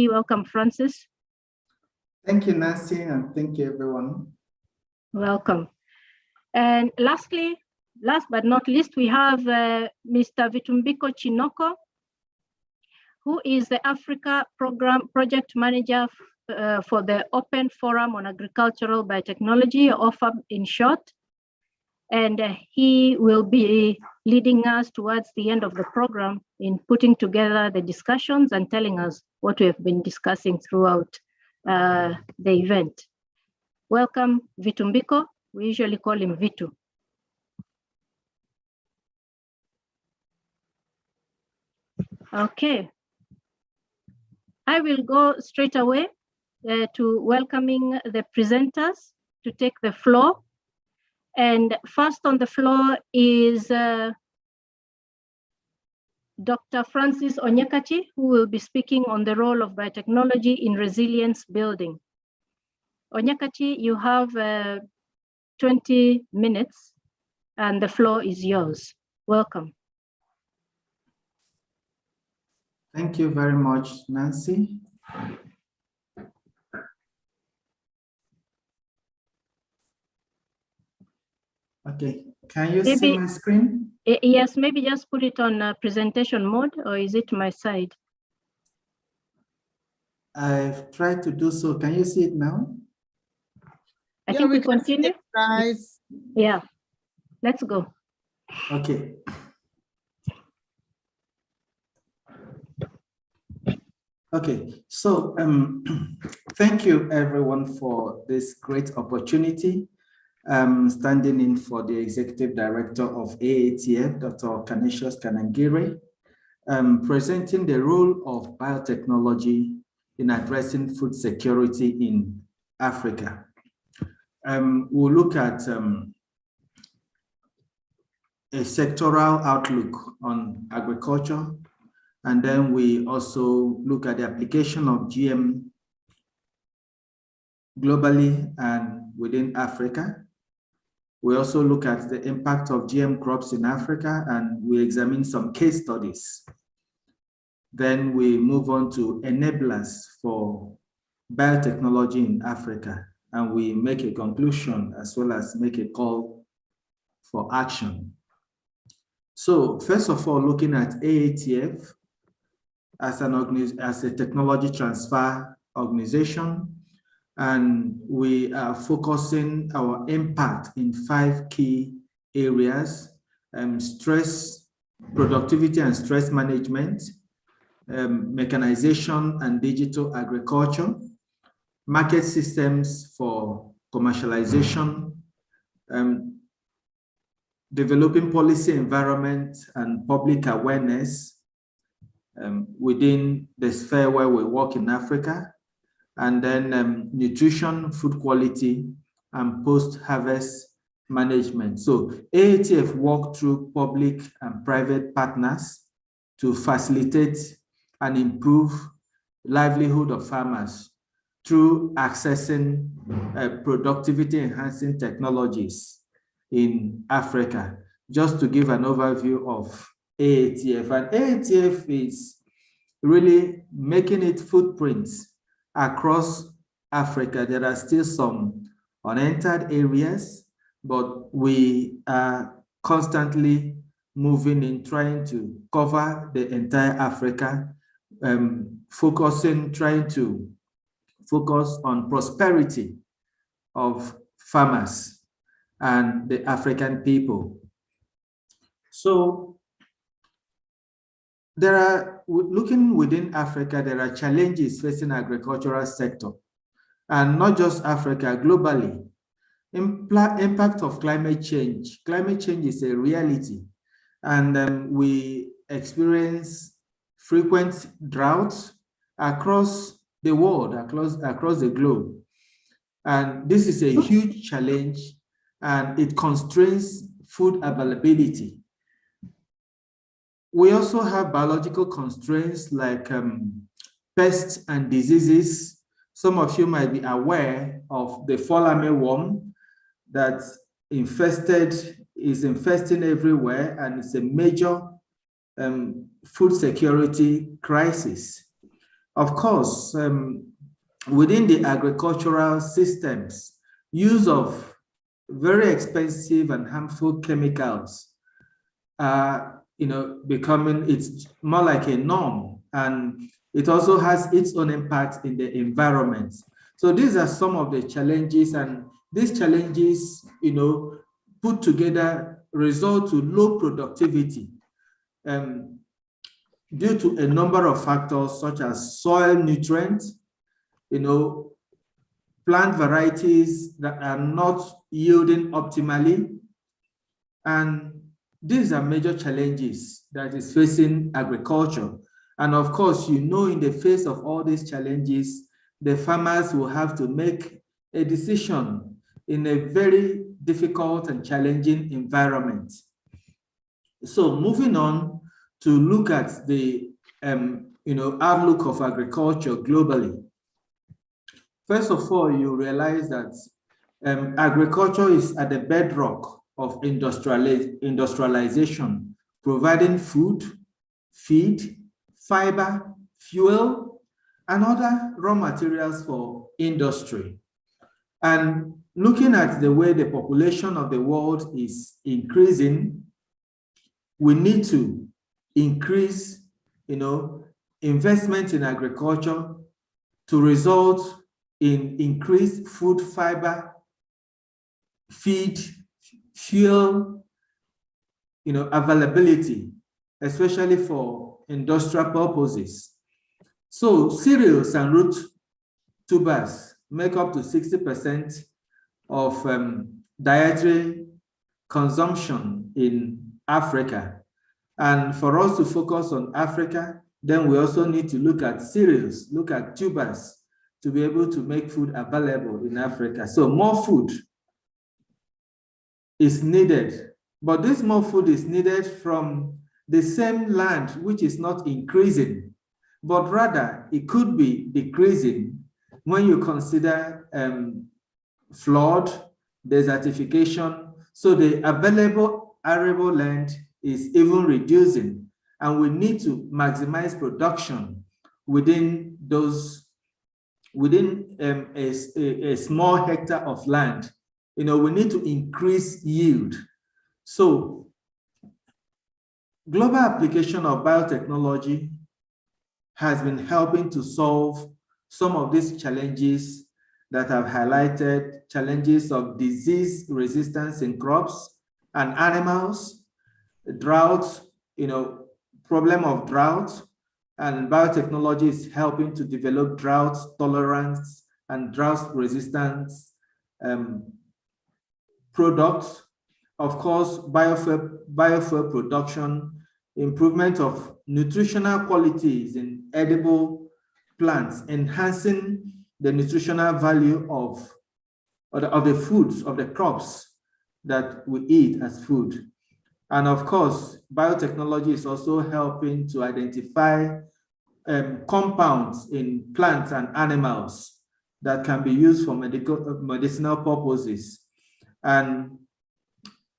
Welcome, Francis. Thank you, Nancy, and thank you, everyone. Welcome. And lastly, last but not least, we have Mr. Vitumbiko Chinoko, who is the Africa Project Manager for the Open Forum on Agricultural Biotechnology, OFAB in short. And he will be leading us towards the end of the program in putting together the discussions and telling us what we have been discussing throughout the event. Welcome, Vitumbiko. We usually call him Vitu. Okay. I will go straight away to welcoming the presenters to take the floor. And first on the floor is Dr. Francis Onyekati, who will be speaking on the role of biotechnology in resilience building. Onyekati, you have 20 minutes and the floor is yours. Welcome. Thank you very much, Nancy. Okay, can you see my screen? Yes, maybe just put it on presentation mode, or is it my side? I've tried to do so. Can you see it now? I think we continue. Nice. Yeah, let's go. Okay. Okay, so thank you everyone for this great opportunity. Standing in for the Executive Director of AATF, Dr. Canisius Kanangire, presenting the role of biotechnology in addressing food security in Africa. We'll look at a sectoral outlook on agriculture, and then we also look at the application of GM globally and within Africa. We also look at the impact of GM crops in Africa, and we examine some case studies. Then we move on to enablers for biotechnology in Africa, and we make a conclusion as well as make a call for action. So first of all, looking at AATF as a technology transfer organization, and we are focusing our impact in 5 key areas: stress, productivity and stress management, mechanization and digital agriculture, market systems for commercialization, developing policy environment and public awareness within the sphere where we work in Africa, and then nutrition, food quality, and post-harvest management. So AATF worked through public and private partners to facilitate and improve livelihood of farmers through accessing productivity-enhancing technologies in Africa. Just to give an overview of AATF, and AATF is really making its footprints across Africa. There are still some unentered areas, but we are constantly moving in trying to cover the entire Africa, trying to focus on prosperity of farmers and the African people. So looking within Africa, there are challenges facing agricultural sector, and not just Africa, globally. Impact of climate change. Climate change is a reality, and we experience frequent droughts across the world, across the globe. And this is a huge challenge, and it constrains food availability. We also have biological constraints like pests and diseases. Some of you might be aware of the fall armyworm that is infesting everywhere, and it's a major food security crisis. Of course, within the agricultural systems, use of very expensive and harmful chemicals are, becoming, it's more like a norm, and it also has its own impact in the environment. So these are some of the challenges, and these challenges, put together result to low productivity due to a number of factors such as soil nutrients, plant varieties that are not yielding optimally. And these are major challenges that is facing agriculture. And of course, in the face of all these challenges, the farmers will have to make a decision in a very difficult and challenging environment. So moving on to look at the outlook of agriculture globally. First of all, you realize that agriculture is at the bedrock of industrialization, providing food, feed, fiber, fuel, and other raw materials for industry. And looking at the way the population of the world is increasing, we need to increase, investment in agriculture to result in increased food, fiber, feed, fuel, availability, especially for industrial purposes. So cereals and root tubers make up to 60% of dietary consumption in Africa. And for us to focus on Africa, then we also need to look at cereals, look at tubers to be able to make food available in Africa. So more food is needed, but this more food is needed from the same land, which is not increasing, but rather it could be decreasing when you consider flood, desertification. So the available arable land is even reducing, and we need to maximize production within those, a small hectare of land. We need to increase yield. So global application of biotechnology has been helping to solve some of these challenges that I've highlighted, challenges of disease resistance in crops and animals, drought, problem of drought, and biotechnology is helping to develop drought tolerance and drought resistance products. Of course, biofuel production, improvement of nutritional qualities in edible plants, enhancing the nutritional value of the foods, of the crops that we eat as food. And of course, biotechnology is also helping to identify compounds in plants and animals that can be used for medicinal purposes. And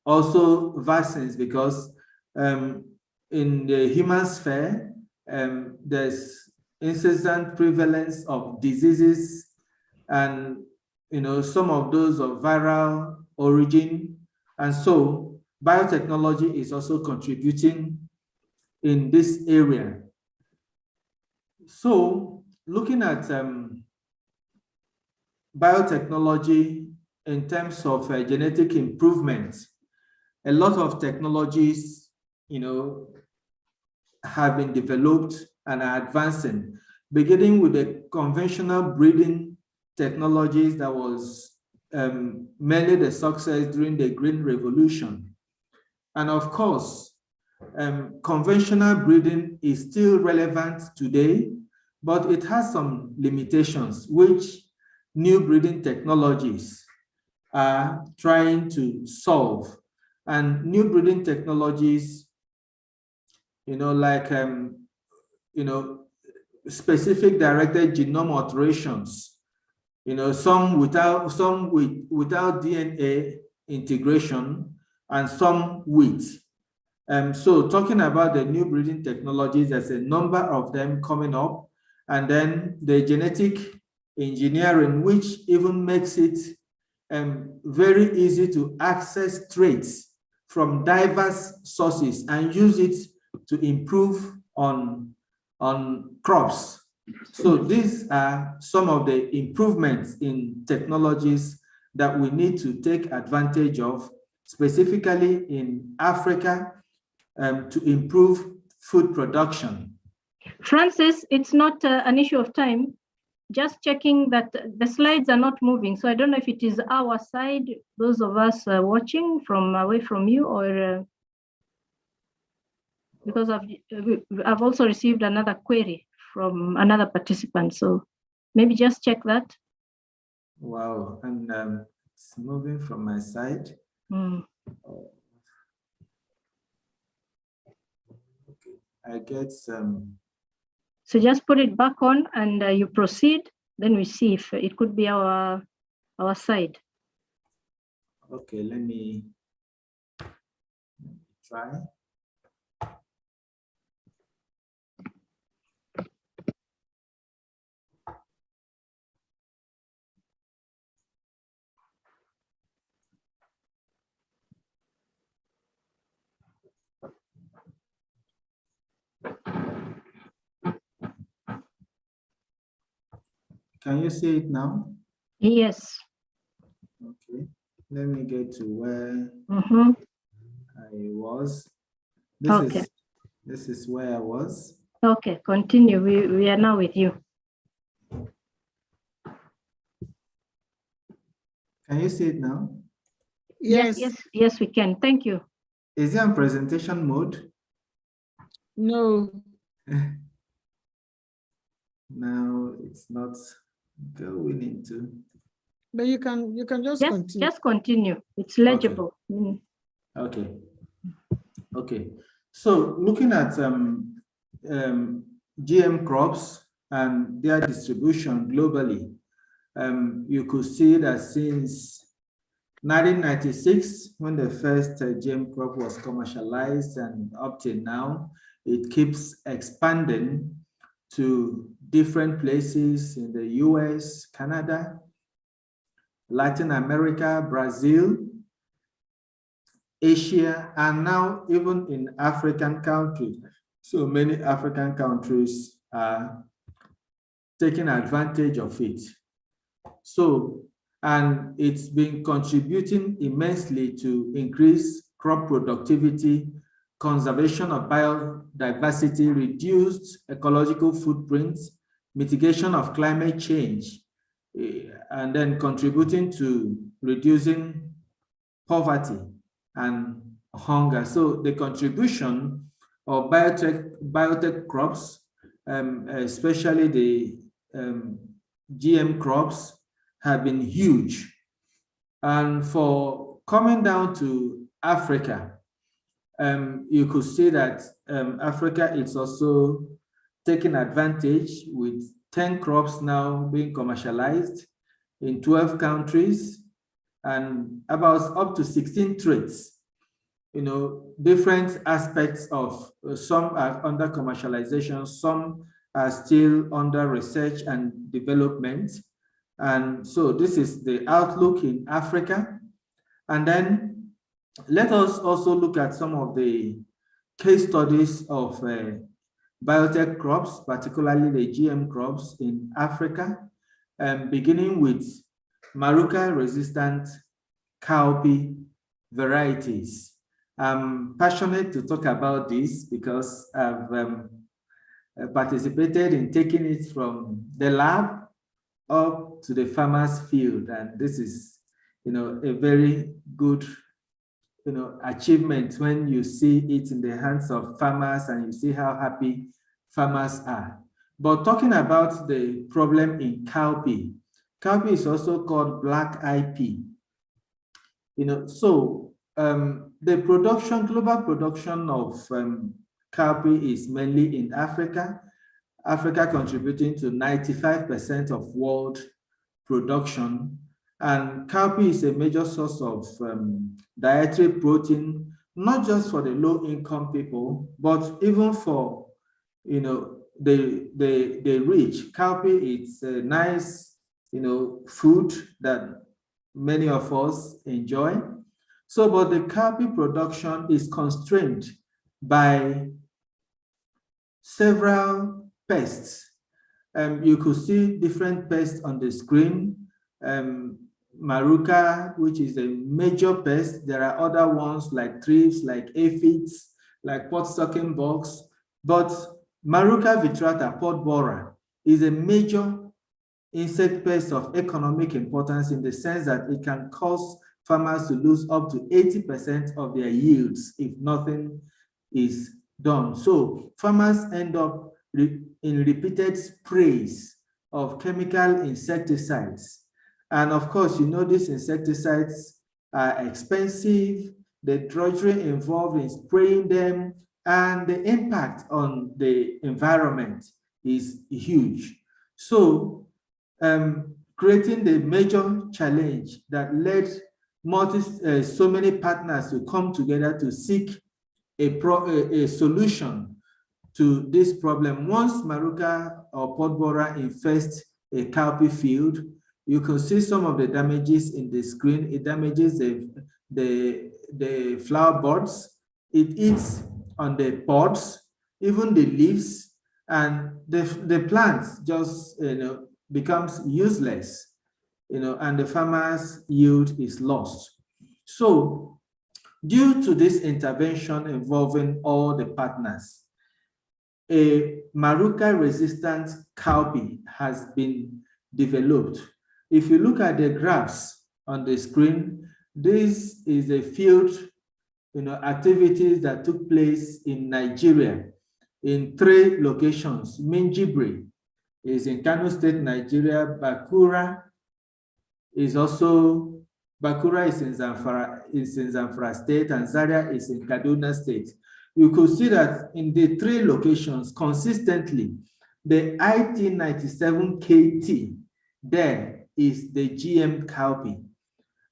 also vaccines, because in the human sphere, there's incessant prevalence of diseases, and some of those of viral origin. And so biotechnology is also contributing in this area. So looking at biotechnology in terms of genetic improvement, a lot of technologies, have been developed and are advancing, beginning with the conventional breeding technologies that was mainly the success during the Green Revolution. And of course, conventional breeding is still relevant today, but it has some limitations, which new breeding technologies are trying to solve. And new breeding technologies, specific directed genome alterations, some without DNA integration, and some with. So talking about the new breeding technologies, there's a number of them coming up, And then the genetic engineering, which even makes it very easy to access traits from diverse sources and use it to improve on crops. So these are some of the improvements in technologies that we need to take advantage of, specifically in Africa, to improve food production. Francis, it's not an issue of time. Just checking that the slides are not moving. So I don't know if it is our side, those of us watching from away from you, or because I've also received another query from another participant. So maybe just check that. Wow, and it's moving from my side. Mm. Okay, I get some. So just put it back on and you proceed. Then we see if it could be our side. Okay, let me try. Can you see it now? Yes. Okay, let me get to where I was. This is where I was. Okay, continue. We are now with you. Can you see it now? Yes. Yes, we can. Thank you. Is it on presentation mode? No. Now it's not going into. But you can just continue. Just continue. It's legible. Okay. Okay. So looking at GM crops and their distribution globally, you could see that since 1996, when the first GM crop was commercialized, and up till now, it keeps expanding to different places in the US, Canada, Latin America, Brazil, Asia, and now even in African countries. So many African countries are taking advantage of it. So, and it's been contributing immensely to increase crop productivity, conservation of biodiversity, reduced ecological footprints, mitigation of climate change, and then contributing to reducing poverty and hunger. So the contribution of biotech crops, especially the GM crops, have been huge. And for coming down to Africa, you could see that Africa is also taking advantage with 10 crops now being commercialized in 12 countries and about up to 16 traits. You know, different aspects of some are under commercialization, some are still under research and development. And so this is the outlook in Africa. And then let us also look at some of the case studies of biotech crops, particularly the GM crops in Africa, beginning with Maruca-resistant cowpea varieties. I'm passionate to talk about this because I've participated in taking it from the lab up to the farmer's field, and this is, you know, a very good, you know, achievement when you see it in the hands of farmers and you see how happy farmers are. But talking about the problem in cowpea, cowpea is also called black-eye pea. You know, so the production, global production of cowpea is mainly in Africa. Africa contributing to 95% of world production. And cowpea is a major source of dietary protein, not just for the low-income people, but even for, you know, they reach. Cowpea, it's a nice, food that many of us enjoy. So, but the cowpea production is constrained by several pests. You could see different pests on the screen. Maruca, which is a major pest. There are other ones like thrips, like aphids, like pot-sucking bugs. But Maruca vitrata, pod borer, is a major insect pest of economic importance in the sense that it can cause farmers to lose up to 80% of their yields if nothing is done. So farmers end up in repeated sprays of chemical insecticides. And of course, these insecticides are expensive, the drudgery involved in spraying them, and the impact on the environment is huge. So creating the major challenge that led so many partners to come together to seek a solution to this problem. Once Maruca or pod borer infests a cowpea field, you can see some of the damages in the screen. It damages the flower buds. It eats on the pods, even the leaves, and the plants just becomes useless, and the farmer's yield is lost. So due to this intervention involving all the partners, a Maruca-resistant cowpea has been developed. If you look at the graphs on the screen, this is a field, activities that took place in Nigeria in 3 locations. Minjibri is in Kano State, Nigeria. Bakura is in Zamfara State, and Zaria is in Kaduna State. You could see that in the 3 locations, consistently, the IT97KT there is the GM cowpea,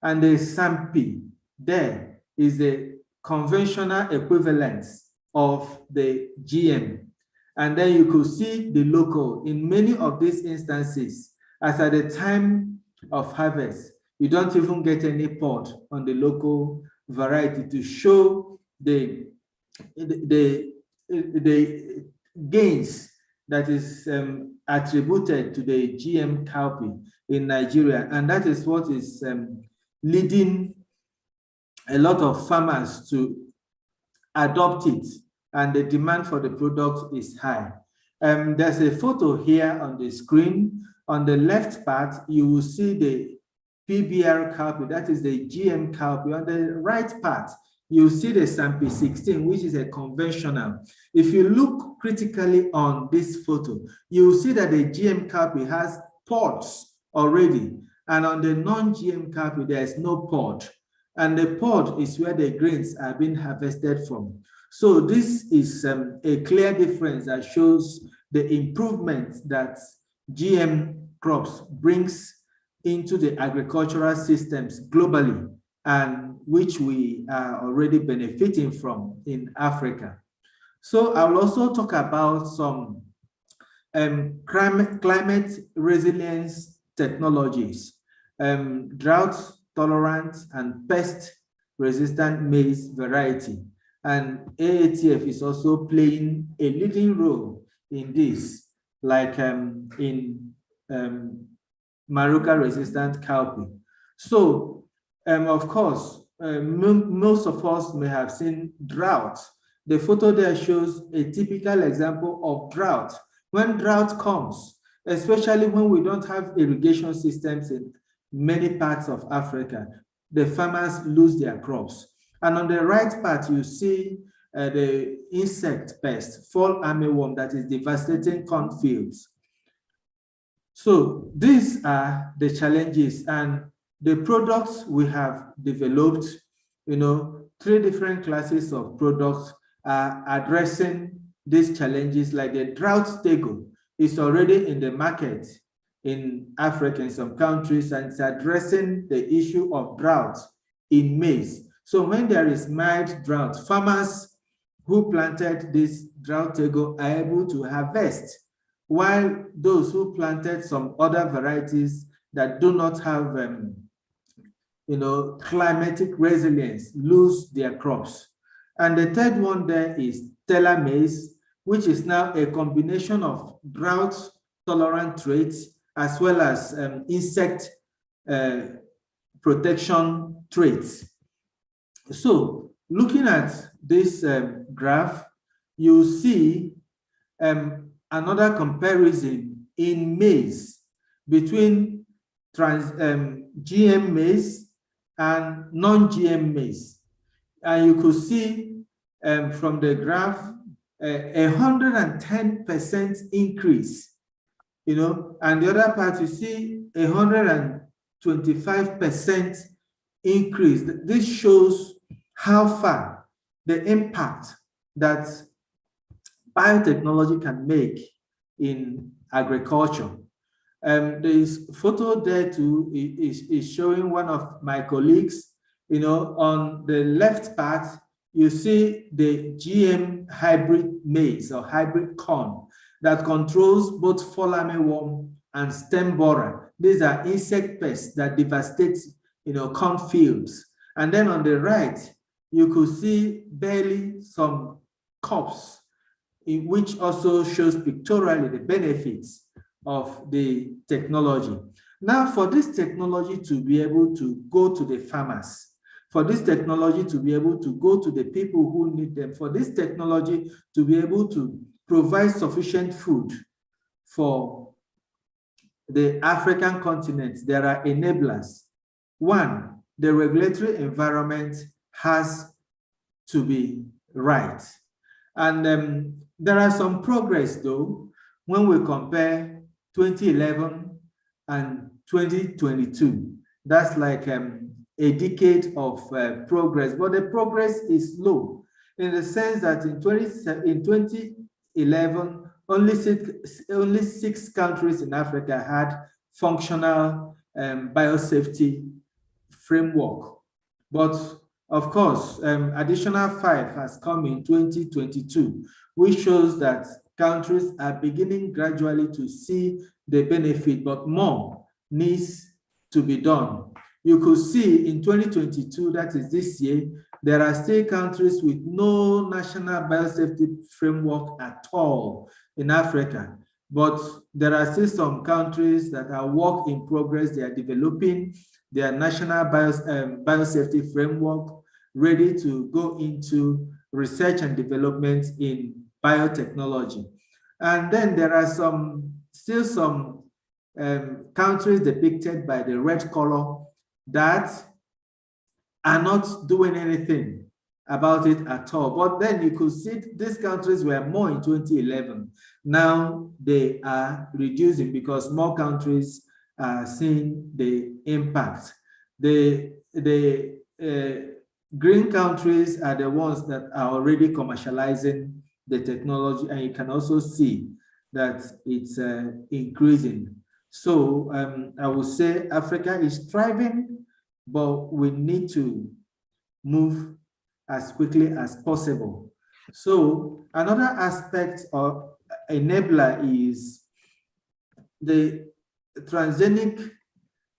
and the SAMPI there is the conventional equivalence of the GM. And then you could see the local. In many of these instances, as at the time of harvest, you don't even get any pod on the local variety to show the gains that is attributed to the GM cowpea in Nigeria. And that is what is leading a lot of farmers to adopt it, and the demand for the product is high. There's a photo here on the screen. On the left part, you will see the PBR cowpea, that is the GM cowpea. On the right part, you see the SAMPI 16, which is a conventional. If you look critically on this photo, you will see that the GM cowpea has pods already, and on the non-GM cowpea, there is no pod. And the pod is where the grains are being harvested from. So this is a clear difference that shows the improvement that GM crops brings into the agricultural systems globally, and which we are already benefiting from in Africa. So I will also talk about some climate resilience technologies, drought tolerant and pest resistant maize variety. And AATF is also playing a leading role in this, like in Maruca resistant cowpea. So, of course, most of us may have seen drought. The photo there shows a typical example of drought. When drought comes, especially when we don't have irrigation systems in many parts of Africa, the farmers lose their crops. And on the right part, you see the insect pest, fall armyworm, that is devastating cornfields. So these are the challenges, and the products we have developed, 3 different classes of products are addressing these challenges. Like the drought stego is already in the market in Africa, in some countries, and it's addressing the issue of drought in maize. So when there is mild drought, farmers who planted this drought stego are able to harvest while those who planted some other varieties that do not have climatic resilience lose their crops. And the third one there is Stella maize, which is now a combination of drought-tolerant traits as well as insect protection traits. So looking at this graph, you see another comparison in maize between GM maize and non-GM maize. And you could see from the graph, 110% increase, and the other part you see 125% increase. This shows how far the impact that biotechnology can make in agriculture. This photo there too is showing one of my colleagues. On the left part, you see the GM hybrid maize or hybrid corn that controls both fall armyworm and stem borer. These are insect pests that devastate, corn fields. And then on the right, you could see barely some crops, which also shows pictorially the benefits of the technology. Now, for this technology to be able to go to the farmers, for this technology to be able to go to the people who need them, for this technology to be able to provide sufficient food for the African continent, there are enablers. One, the regulatory environment has to be right. And there are some progress, though, when we compare 2011 and 2022. That's like a decade of progress, but the progress is slow in the sense that in 2011, only six countries in Africa had functional biosafety framework. But of course, additional 5 has come in 2022, which shows that countries are beginning gradually to see the benefit, but more needs to be done. You could see in 2022, that is this year, there are still countries with no national biosafety framework at all in Africa. But there are still some countries that are work in progress. They are developing their national biosafety framework, ready to go into research and development in biotechnology. And then there are still some countries depicted by the red color that are not doing anything about it at all. But then you could see these countries were more in 2011. Now they are reducing because more countries are seeing the impact. The green countries are the ones that are already commercializing the technology, and you can also see that it's increasing. So I would say Africa is thriving, but we need to move as quickly as possible. So another aspect of enabler is the transgenic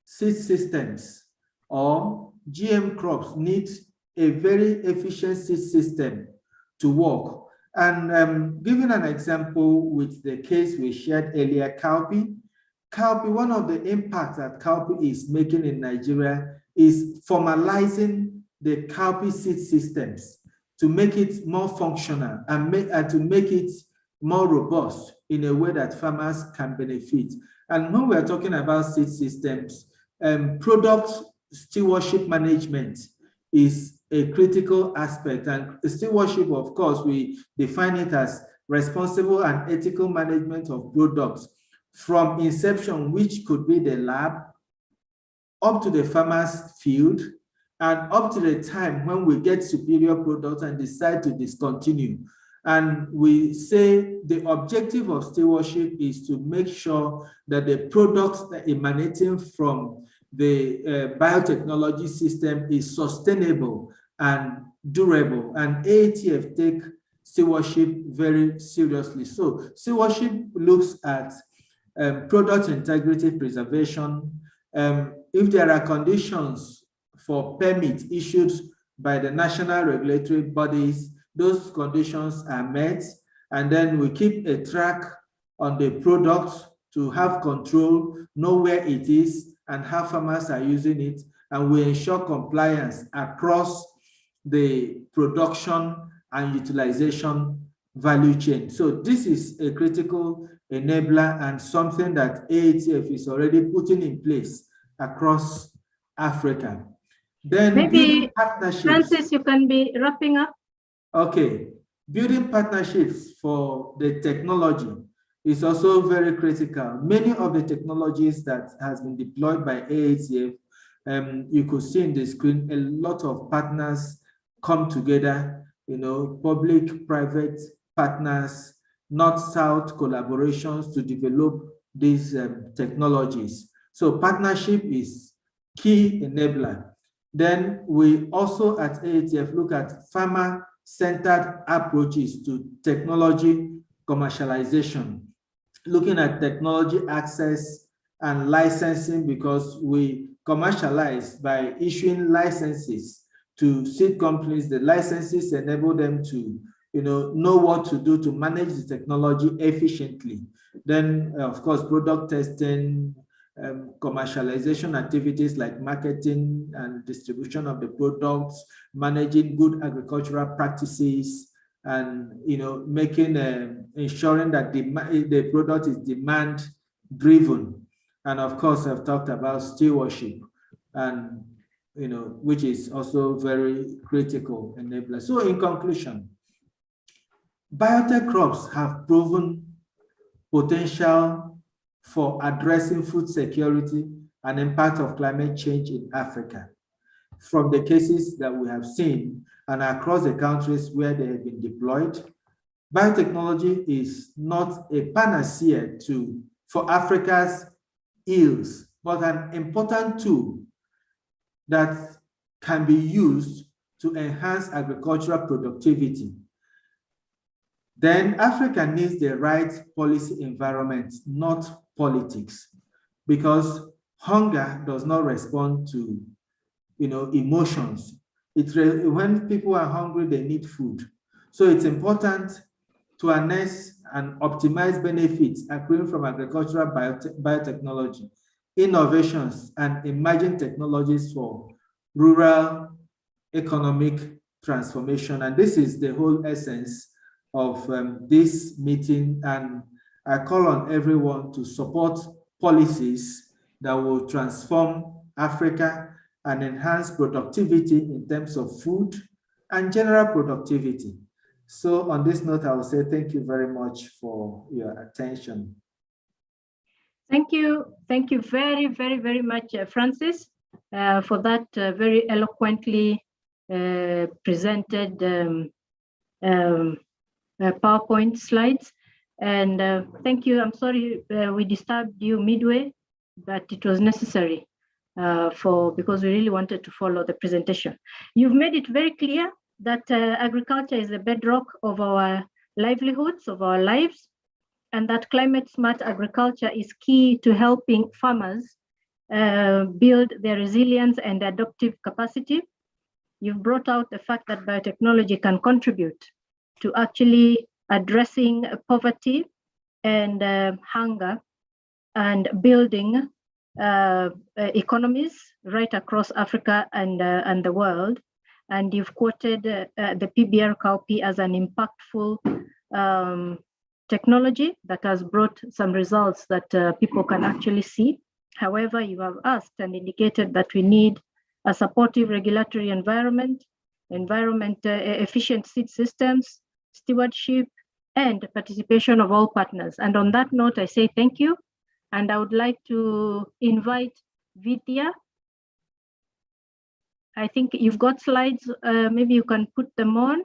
seed systems, or GM crops need a very efficient seed system to work. And giving an example with the case we shared earlier, cowpea, one of the impacts that cowpea is making in Nigeria is formalizing the cowpea seed systems to make it more functional and to make it more robust in a way that farmers can benefit. And when we're talking about seed systems, product stewardship management is a critical aspect. And stewardship, of course, we define it as responsible and ethical management of products from inception, which could be the lab, up to the farmer's field, and up to the time when we get superior products and decide to discontinue. And we say the objective of stewardship is to make sure that the products that emanating from the biotechnology system is sustainable and durable. And AATF take stewardship very seriously. So stewardship looks at product integrity preservation. If there are conditions for permits issued by the national regulatory bodies, those conditions are met, and then we keep a track on the product to have control, know where it is and how farmers are using it, and we ensure compliance across the production and utilization value chain. So this is a critical enabler and something that AATF is already putting in place across Africa. Then maybe partnerships. Francis, you can be wrapping up. Okay, building partnerships for the technology is also very critical. Many of the technologies that has been deployed by AATF, you could see in the screen, a lot of partners come together, you know, public-private partners, North-South collaborations to develop these technologies. So partnership is key enabler. Then we also at AATF look at farmer-centered approaches to technology commercialization, looking at technology access and licensing, because we commercialize by issuing licenses to seed companies. The licenses enable them to, you know what to do to manage the technology efficiently. Then, of course, product testing, commercialization activities like marketing and distribution of the products, managing good agricultural practices, and making ensuring that the product is demand driven. And of course, I've talked about stewardship, and which is also very critical enabler. So in conclusion, biotech crops have proven potential for addressing food security and impact of climate change in Africa. From the cases that we have seen and across the countries where they have been deployed, biotechnology is not a panacea for Africa's ills, but an important tool that can be used to enhance agricultural productivity. Then Africa needs the right policy environment, not politics, because hunger does not respond to emotions. When people are hungry, they need food. So it's important to harness and optimize benefits accruing from agricultural biotechnology, innovations, and emerging technologies for rural economic transformation. And this is the whole essence of this meeting. And I call on everyone to support policies that will transform Africa and enhance productivity in terms of food and general productivity. So on this note, I will say thank you very much for your attention. Thank you. Thank you very, very, very much, Francis, for that very eloquently presented PowerPoint slides. And thank you. I'm sorry we disturbed you midway, but it was necessary because we really wanted to follow the presentation. You've made it very clear that agriculture is the bedrock of our livelihoods, of our lives, and that climate smart agriculture is key to helping farmers build their resilience and adaptive capacity. You've brought out the fact that biotechnology can contribute to actually addressing poverty and hunger and building economies right across Africa and the world. And you've quoted the PBR cowpea as an impactful technology that has brought some results that people can actually see. However, you have asked and indicated that we need a supportive regulatory environment, efficient seed systems, stewardship, and participation of all partners. And on that note, I say thank you. And I would like to invite Vidya. I think you've got slides. Maybe you can put them on.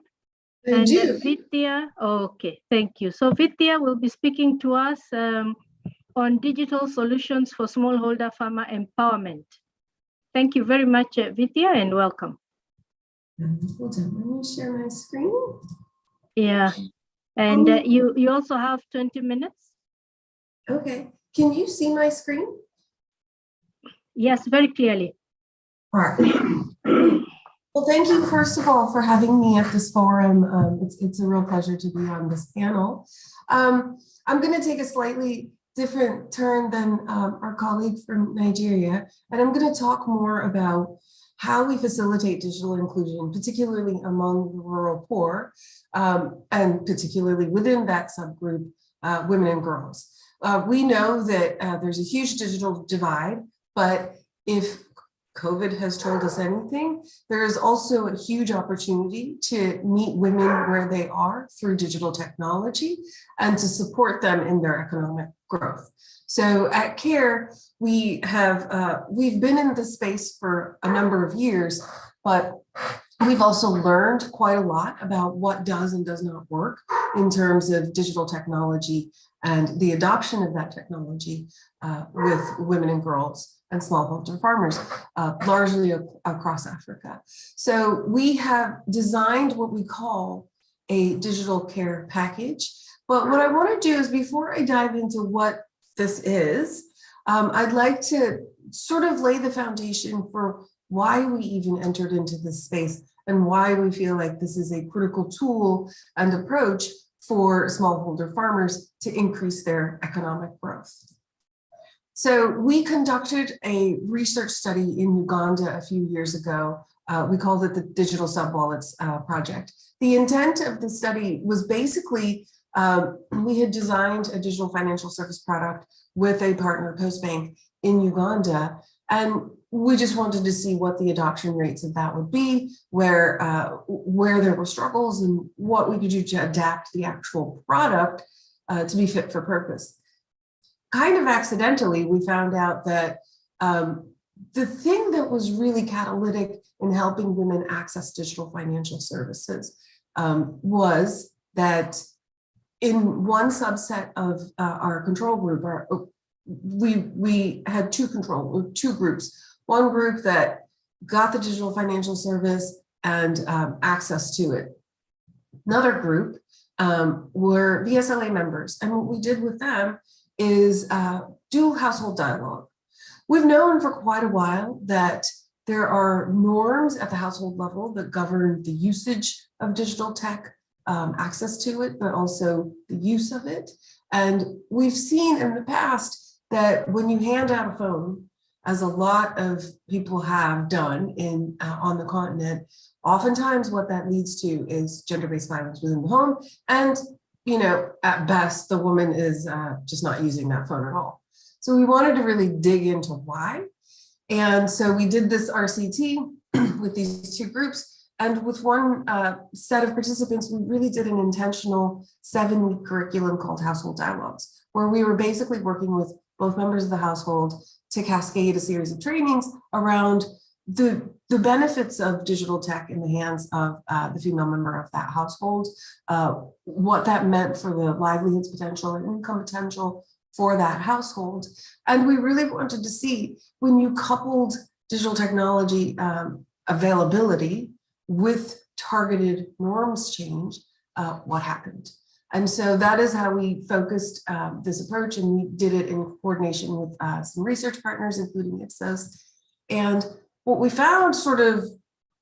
I do. Vidya, okay, thank you. So Vidya will be speaking to us on digital solutions for smallholder farmer empowerment. Thank you very much, Vidya, and welcome. Hold on, let me share my screen. Yeah. And you also have 20 minutes. Okay. Can you see my screen? Yes, very clearly. All right. Well, thank you, first of all, for having me at this forum. It's a real pleasure to be on this panel. I'm going to take a slightly different turn than our colleague from Nigeria, and I'm going to talk more about how we facilitate digital inclusion, particularly among the rural poor, and particularly within that subgroup, women and girls. We know that there's a huge digital divide, but if COVID has told us anything, there is also a huge opportunity to meet women where they are through digital technology and to support them in their economic growth. So at CARE, we've been in this space for a number of years, but we've also learned quite a lot about what does and does not work in terms of digital technology and the adoption of that technology with women and girls and smallholder farmers, largely across Africa. So we have designed what we call a digital care package. But what I want to do is, before I dive into what this is, I'd like to sort of lay the foundation for why we even entered into this space and why we feel like this is a critical tool and approach for smallholder farmers to increase their economic growth. So we conducted a research study in Uganda a few years ago. We called it the Digital Subwallets Project. The intent of the study was basically, we had designed a digital financial service product with a partner, Postbank, in Uganda. And we just wanted to see what the adoption rates of that would be, where there were struggles, and what we could do to adapt the actual product to be fit for purpose. Kind of accidentally, we found out that the thing that was really catalytic in helping women access digital financial services was that in one subset of our control group, we had two groups. One group that got the digital financial service and access to it. Another group were VSLA members, and what we did with them is do household dialogue. We've known for quite a while that there are norms at the household level that govern the usage of digital tech, access to it, but also the use of it. And we've seen in the past that when you hand out a phone, as a lot of people have done on the continent, oftentimes what that leads to is gender-based violence within the home. And at best, the woman is just not using that phone at all. So we wanted to really dig into why. And so we did this RCT with these two groups. And with one set of participants, we really did an intentional 7-week curriculum called Household Dialogues, where we were basically working with both members of the household to cascade a series of trainings around the benefits of digital tech in the hands of the female member of that household, what that meant for the livelihoods potential and income potential for that household. And we really wanted to see, when you coupled digital technology availability with targeted norms change, what happened. And so that is how we focused this approach, and we did it in coordination with some research partners, including Ipsos. And what we found sort of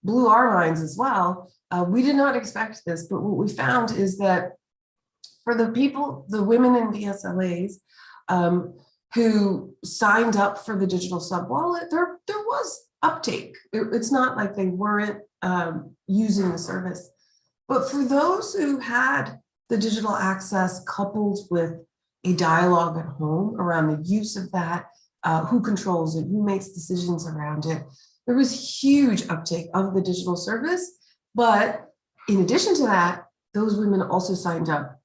blew our minds as well. We did not expect this, but what we found is that for the people, the women in VSLAs who signed up for the digital subwallet, there was uptake. It's not like they weren't using the service. But for those who had the digital access coupled with a dialogue at home around the use of that, who controls it, who makes decisions around it, there was huge uptake of the digital service. But in addition to that, those women also signed up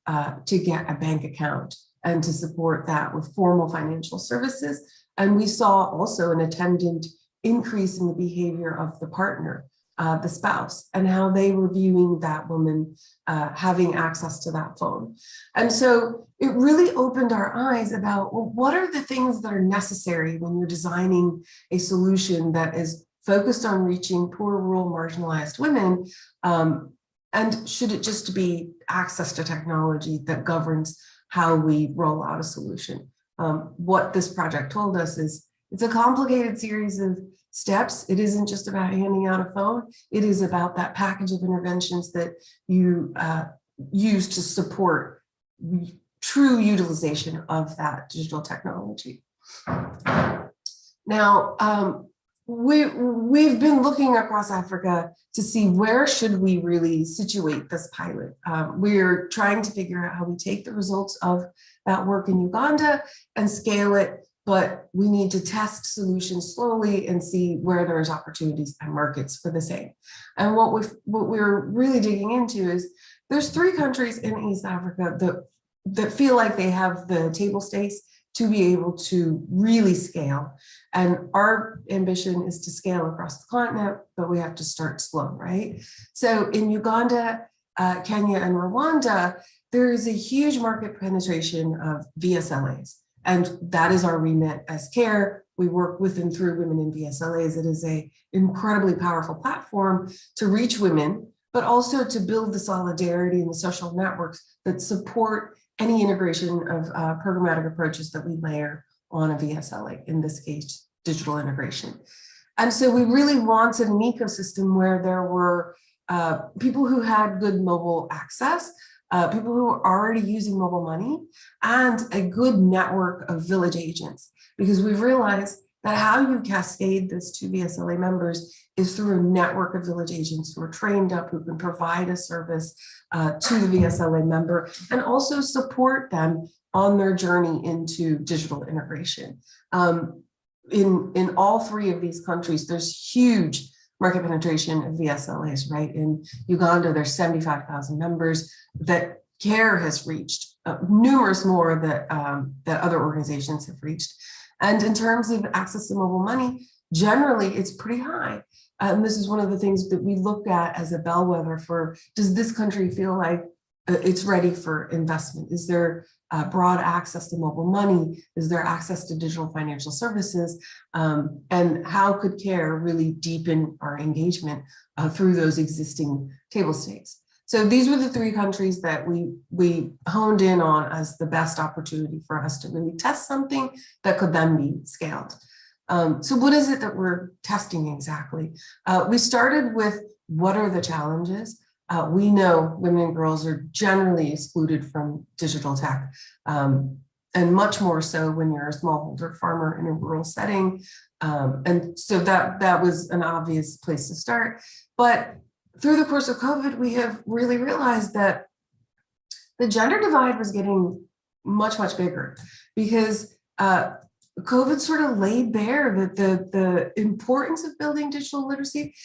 to get a bank account and to support that with formal financial services. And we saw also an attendant increase in the behavior of the partner, the spouse, and how they were viewing that woman having access to that phone. And so it really opened our eyes about, well, what are the things that are necessary when you're designing a solution that is focused on reaching poor, rural, marginalized women And should it just be access to technology that governs how we roll out a solution? What this project told us is it's a complicated series of steps. It isn't just about handing out a phone. It is about that package of interventions that you use to support true utilization of that digital technology. Now, we've been looking across Africa to see where should we really situate this pilot. We're trying to figure out how we take the results of that work in Uganda and scale it, but we need to test solutions slowly and see where there's opportunities and markets for the same. And what we're really digging into is there's 3 countries in East Africa that feel like they have the table stakes to be able to really scale. And our ambition is to scale across the continent, but we have to start slow, right? So in Uganda, Kenya, and Rwanda, there is a huge market penetration of VSLAs. And that is our remit as CARE. We work with and through women in VSLAs. It is an incredibly powerful platform to reach women, but also to build the solidarity and the social networks that support any integration of programmatic approaches that we layer on a VSLA, in this case, digital integration. And so we really wanted an ecosystem where there were people who had good mobile access, people who were already using mobile money, and a good network of village agents, because we've realized that how you cascade this to VSLA members is through a network of village agents who are trained up, who can provide a service to the VSLA member and also support them on their journey into digital integration. In all 3 of these countries, there's huge market penetration of VSLAs, right? In Uganda, there's 75,000 members that CARE has reached, numerous more that other organizations have reached. And in terms of access to mobile money, generally it's pretty high. And this is one of the things that we look at as a bellwether for, does this country feel like it's ready for investment? Is there broad access to mobile money? Is there access to digital financial services? And how could CARE really deepen our engagement through those existing table stakes? So these were the 3 countries that we honed in on as the best opportunity for us to really test something that could then be scaled. So what is it that we're testing exactly? We started with what are the challenges? We know women and girls are generally excluded from digital tech, and much more so when you're a smallholder farmer in a rural setting. And so that was an obvious place to start. But through the course of COVID, we have really realized that the gender divide was getting much, much bigger, because COVID sort of laid bare that the importance of building digital literacy.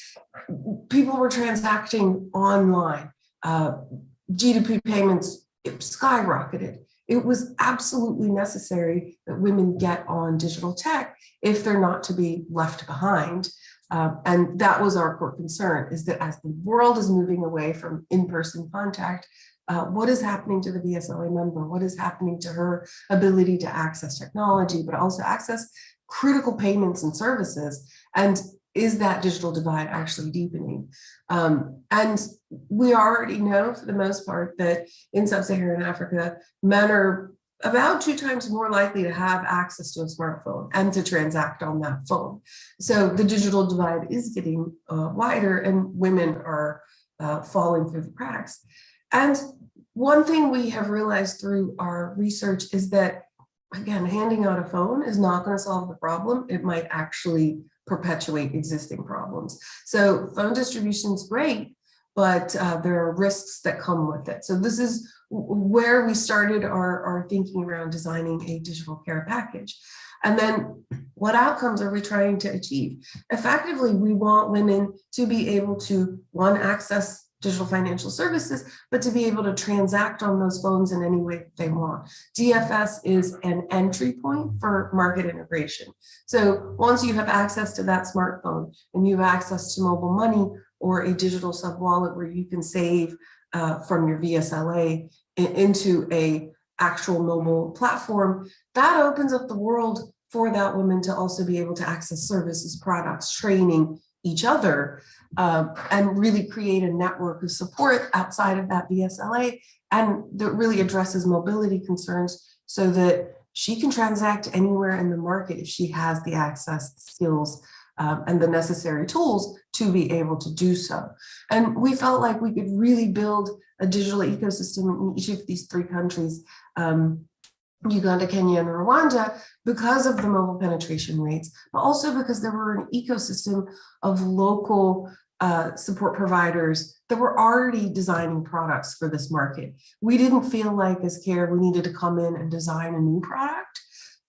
People were transacting online. GDP payments skyrocketed. It was absolutely necessary that women get on digital tech if they're not to be left behind. And that was our core concern, is that as the world is moving away from in-person contact, what is happening to the VSLA member? What is happening to her ability to access technology, but also access critical payments and services? And is that digital divide actually deepening? And we already know, for the most part, that in sub-Saharan Africa, men are about 2 times more likely to have access to a smartphone and to transact on that phone. So the digital divide is getting wider, and women are falling through the cracks. And one thing we have realized through our research is that, again, handing out a phone is not going to solve the problem. It might actually perpetuate existing problems. So phone distribution is great, but there are risks that come with it. So this is where we started our thinking around designing a digital care package. And then what outcomes are we trying to achieve? Effectively, we want women to be able to, one, access digital financial services, but to be able to transact on those phones in any way they want. DFS is an entry point for market integration. So once you have access to that smartphone and you have access to mobile money or a digital sub-wallet where you can save from your VSLA into a actual mobile platform, that opens up the world for that woman to also be able to access services, products, training, each other and really create a network of support outside of that VSLA, and that really addresses mobility concerns so that she can transact anywhere in the market if she has the access, the skills, and the necessary tools to be able to do so. And we felt like we could really build a digital ecosystem in each of these 3 countries, Uganda, Kenya, and Rwanda, because of the mobile penetration rates, but also because there were an ecosystem of local support providers that were already designing products for this market. We didn't feel like as CARE we needed to come in and design a new product.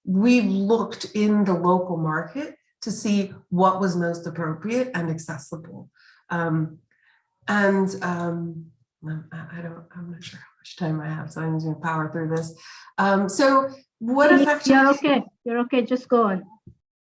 We looked in the local market to see what was most appropriate and accessible. I'm not sure how much time I have, so I'm just going to power through this. So what effectively— You're okay, just go on.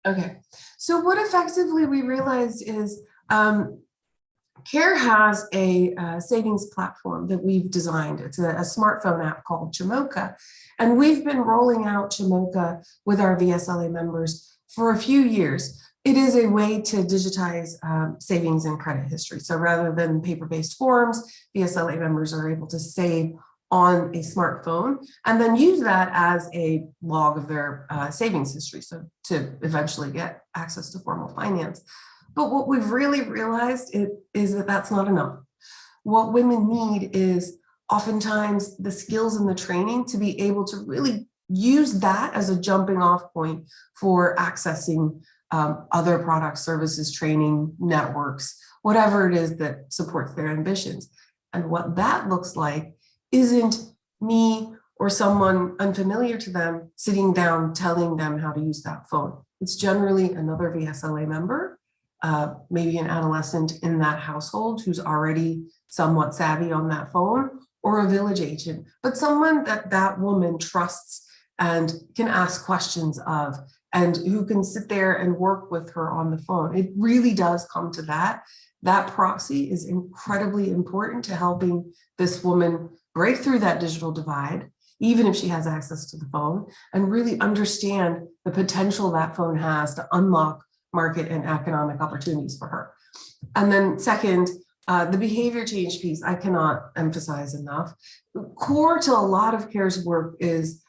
Okay, so what effectively we realized is CARE has a savings platform that we've designed. It's a smartphone app called Chimoka, and we've been rolling out Chimoka with our VSLA members for a few years. It is a way to digitize savings and credit history. So rather than paper-based forms, VSLA members are able to save on a smartphone and then use that as a log of their savings history, so to eventually get access to formal finance. But what we've really realized is that that's not enough. What women need is oftentimes the skills and the training to be able to really use that as a jumping off point for accessing other products, services, training, networks, whatever it is that supports their ambitions. And what that looks like isn't me or someone unfamiliar to them sitting down telling them how to use that phone. It's generally another VSLA member, maybe an adolescent in that household who's already somewhat savvy on that phone, or a village agent, but someone that that woman trusts and can ask questions of, and who can sit there and work with her on the phone. It really does come to that. That proxy is incredibly important to helping this woman break through that digital divide, even if she has access to the phone, and really understand the potential that phone has to unlock market and economic opportunities for her. And then second, the behavior change piece, I cannot emphasize enough. Core to a lot of CARE's work is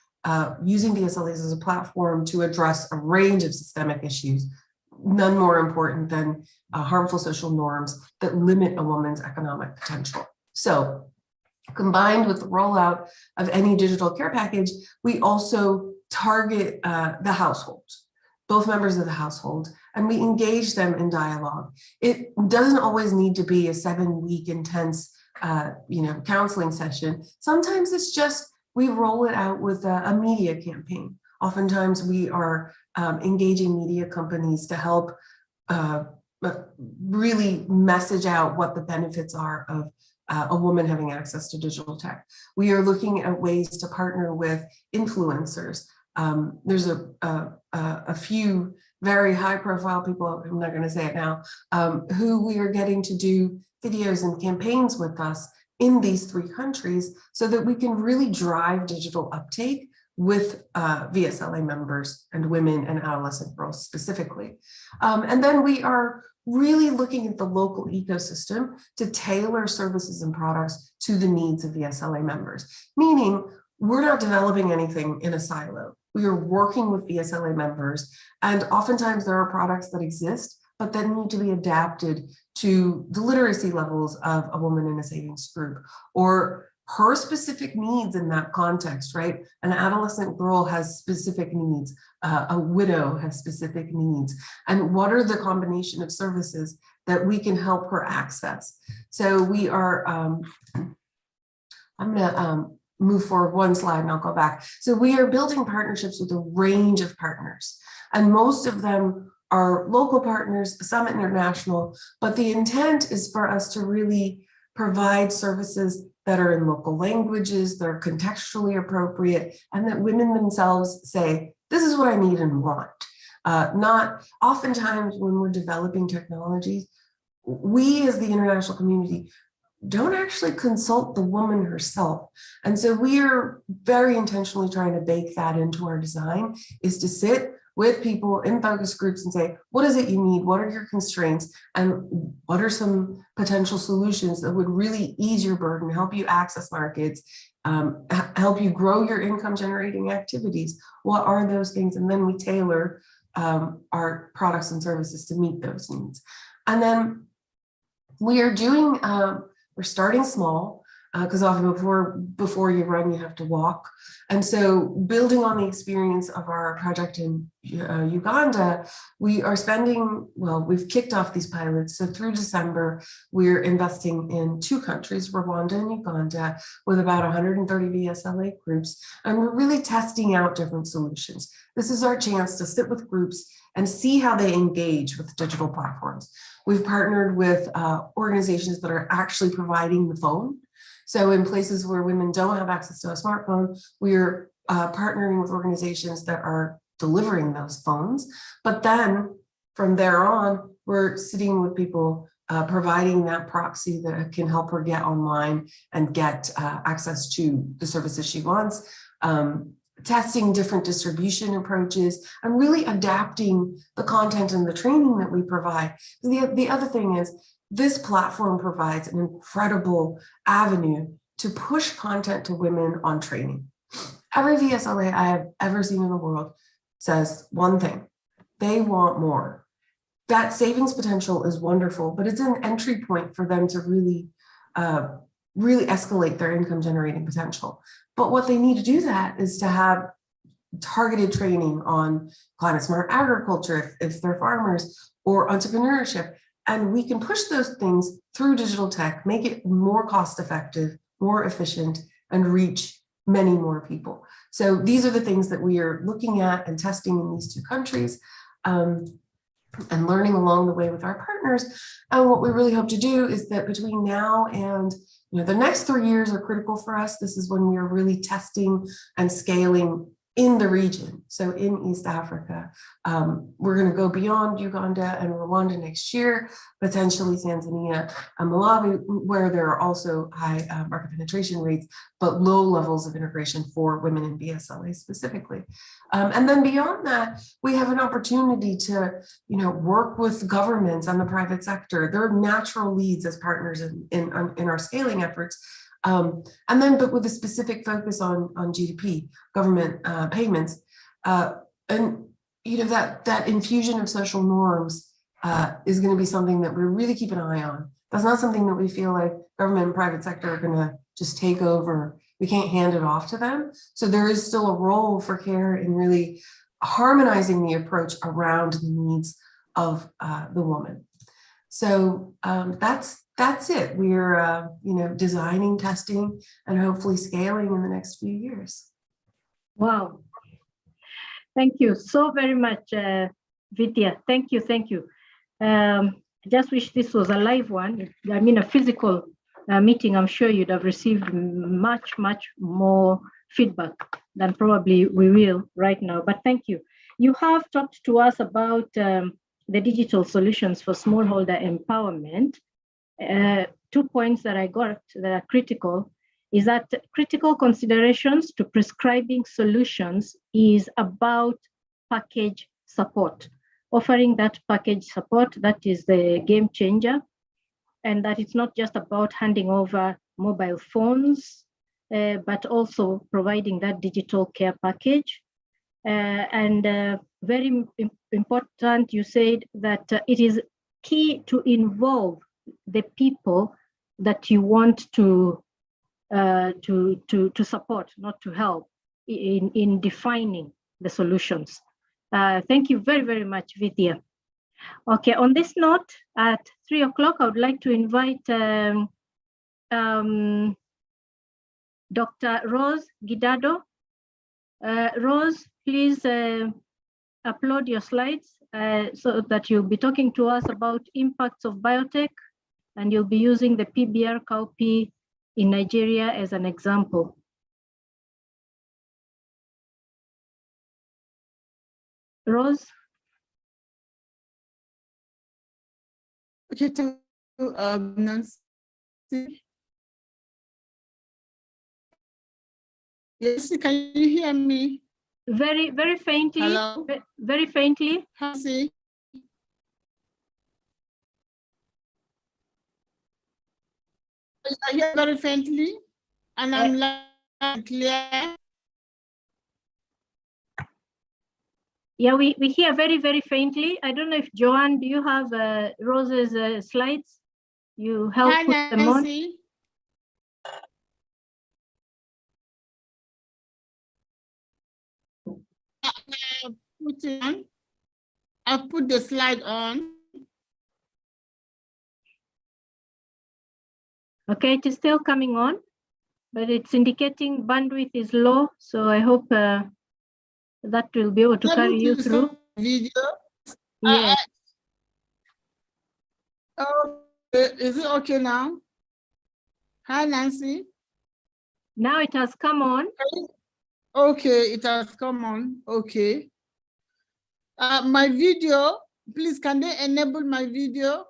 using VSLAs as a platform to address a range of systemic issues, none more important than harmful social norms that limit a woman's economic potential. So combined with the rollout of any digital care package, we also target the household, both members of the household, and we engage them in dialogue. It doesn't always need to be a 7-week intense counseling session. Sometimes it's just we roll it out with a media campaign. Oftentimes we are engaging media companies to help really message out what the benefits are of a woman having access to digital tech. We are looking at ways to partner with influencers. There's a few very high profile people, I'm not gonna say it now, who we are getting to do videos and campaigns with us in these 3 countries so that we can really drive digital uptake with VSLA members and women and adolescent girls specifically. And then we are really looking at the local ecosystem to tailor services and products to the needs of VSLA members, meaning we're not developing anything in a silo. We are working with VSLA members, and oftentimes there are products that exist, but that need to be adapted to the literacy levels of a woman in a savings group or her specific needs in that context, right? An adolescent girl has specific needs, a widow has specific needs, and what are the combination of services that we can help her access? So we are, I'm gonna move forward one slide and I'll go back. So we are building partnerships with a range of partners, and most of them are local partners, some international, but the intent is for us to really provide services that are in local languages, that are contextually appropriate, and that women themselves say, this is what I need and want. Not oftentimes when we're developing technologies, we as the international community don't actually consult the woman herself. And so we are very intentionally trying to bake that into our design, is to sit with people in focus groups and say, what is it you need? What are your constraints? And what are some potential solutions that would really ease your burden, help you access markets, help you grow your income generating activities? What are those things? And then we tailor our products and services to meet those needs. And then we are doing, we're starting small, because often before you run, you have to walk. And so building on the experience of our project in Uganda, we are spending, well, we've kicked off these pilots. So through December, we're investing in 2 countries, Rwanda and Uganda, with about 130 VSLA groups. And we're really testing out different solutions. This is our chance to sit with groups and see how they engage with digital platforms. We've partnered with organizations that are actually providing the phone. So in places where women don't have access to a smartphone, we're partnering with organizations that are delivering those phones. But then from there on, we're sitting with people providing that proxy that can help her get online and get access to the services she wants, testing different distribution approaches, and really adapting the content and the training that we provide. The other thing is, this platform provides an incredible avenue to push content to women on training. Every VSLA I have ever seen in the world says one thing: they want more. That savings potential is wonderful, but it's an entry point for them to really escalate their income generating potential. But what they need to do that is to have targeted training on climate smart agriculture if they're farmers, or entrepreneurship. And we can push those things through digital tech, make it more cost effective, more efficient, and reach many more people. So these are the things that we are looking at and testing in these 2 countries, and learning along the way with our partners. And what we really hope to do is that between now and the next 3 years are critical for us. This is when we are really testing and scaling in the region. So in East Africa, we're going to go beyond Uganda and Rwanda next year, potentially Tanzania and Malawi, where there are also high market penetration rates, but low levels of integration for women in BSLA specifically. And then beyond that, we have an opportunity to, work with governments and the private sector. They're natural leads as partners in our scaling efforts. But with a specific focus on GDP, government payments, and that infusion of social norms is going to be something that we really keep an eye on. That's not something that we feel like government and private sector are going to just take over. We can't hand it off to them. So there is still a role for CARE in really harmonizing the approach around the needs of the woman. So that's it. We're designing, testing, and hopefully scaling in the next few years. Wow. Thank you so very much, Vidya. Thank you. I just wish this was a live one. I mean, a physical meeting. I'm sure you'd have received much more feedback than probably we will right now. But thank you. You have talked to us about the digital solutions for smallholder empowerment. 2 points that I got that are critical is that critical considerations to prescribing solutions is about package support. Offering that package support, that is the game changer, and that it's not just about handing over mobile phones, but also providing that digital care package. Very important, you said that it is key to involve the people that you want to support, not to help, in defining the solutions. Thank you very much, Vidya. Okay, on this note, at 3 o'clock, I would like to invite Dr. Rose Gidado. Rose, please upload your slides so that you'll be talking to us about impacts of biotech, and you'll be using the PBR cowpea in Nigeria as an example. Rose? Okay, thank you, Nancy. Yes, can you hear me? Very faintly. Hello? Very faintly. Hansi? I hear very faintly, and I'm loud and clear. Yeah, we hear very faintly. I don't know if Joanne, do you have Rose's slides? You help Hi, put them on. Nancy. Put it on. I'll put the slide on. Okay, it is still coming on, but it's indicating bandwidth is low. So I hope that will be able to carry you through. Video. Yes. Is it okay now? Hi, Nancy. Now it has come on. Okay, it has come on. Okay. My video, please, can they enable my video?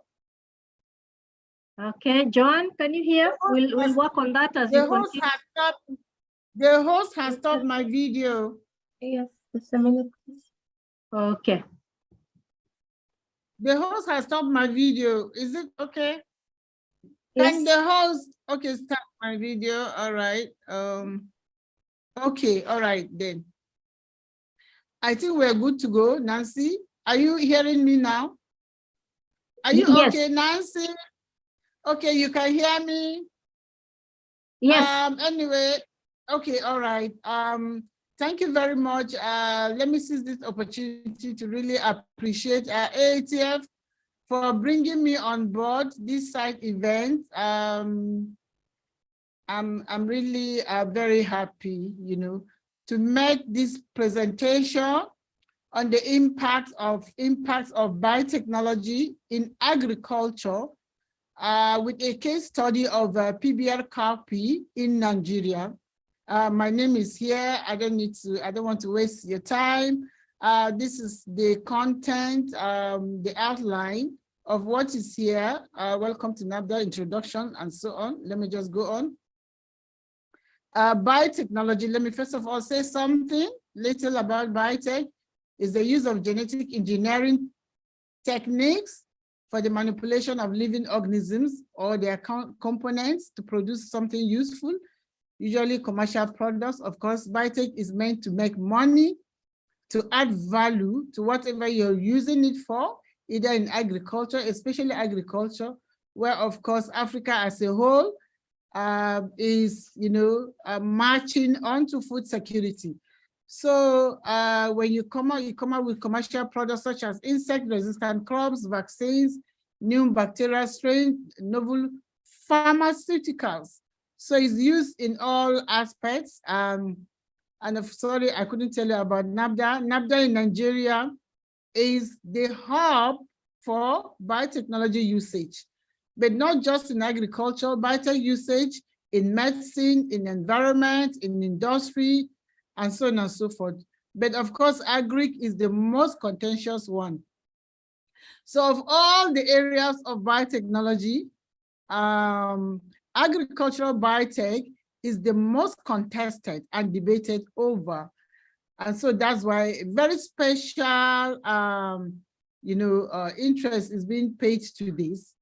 Okay, John, can you hear? We'll work on that as you continue. The host has stopped my video. Yes, just a minute, please. Okay. The host has stopped my video. Is it okay? Yes. Can the host, okay, stop my video. All right. Okay, all right then. I think we're good to go. Nancy, are you hearing me now? Are you Yes. okay, Nancy? Okay, you can hear me? Yes. Anyway, okay, all right. Thank you very much. Let me seize this opportunity to really appreciate AATF for bringing me on board this site event. I'm really very happy, to make this presentation on the impact of biotechnology in agriculture with a case study of PBR copy in Nigeria. My name is here. I don't want to waste your time. This is the content, the outline of what is here. Welcome to NABDA introduction and so on. Let me just go on. Biotechnology, let me first of all say something little about biotech. Is the use of genetic engineering techniques for the manipulation of living organisms or their components to produce something useful, usually commercial products. Of course, biotech is meant to make money, to add value to whatever you're using it for, either in agriculture, especially agriculture, where of course Africa as a whole is, marching onto food security. So when you come out with commercial products such as insect-resistant crops, vaccines, new bacterial strains, novel pharmaceuticals. So it's used in all aspects. And sorry, I couldn't tell you about NABDA. NABDA in Nigeria is the hub for biotechnology usage, but not just in agriculture, biotech usage in medicine, in environment, in industry, and so on and so forth. But of course, agri is the most contentious one. So of all the areas of biotechnology, agricultural biotech is the most contested and debated over. And so that's why very special, interest is being paid to this.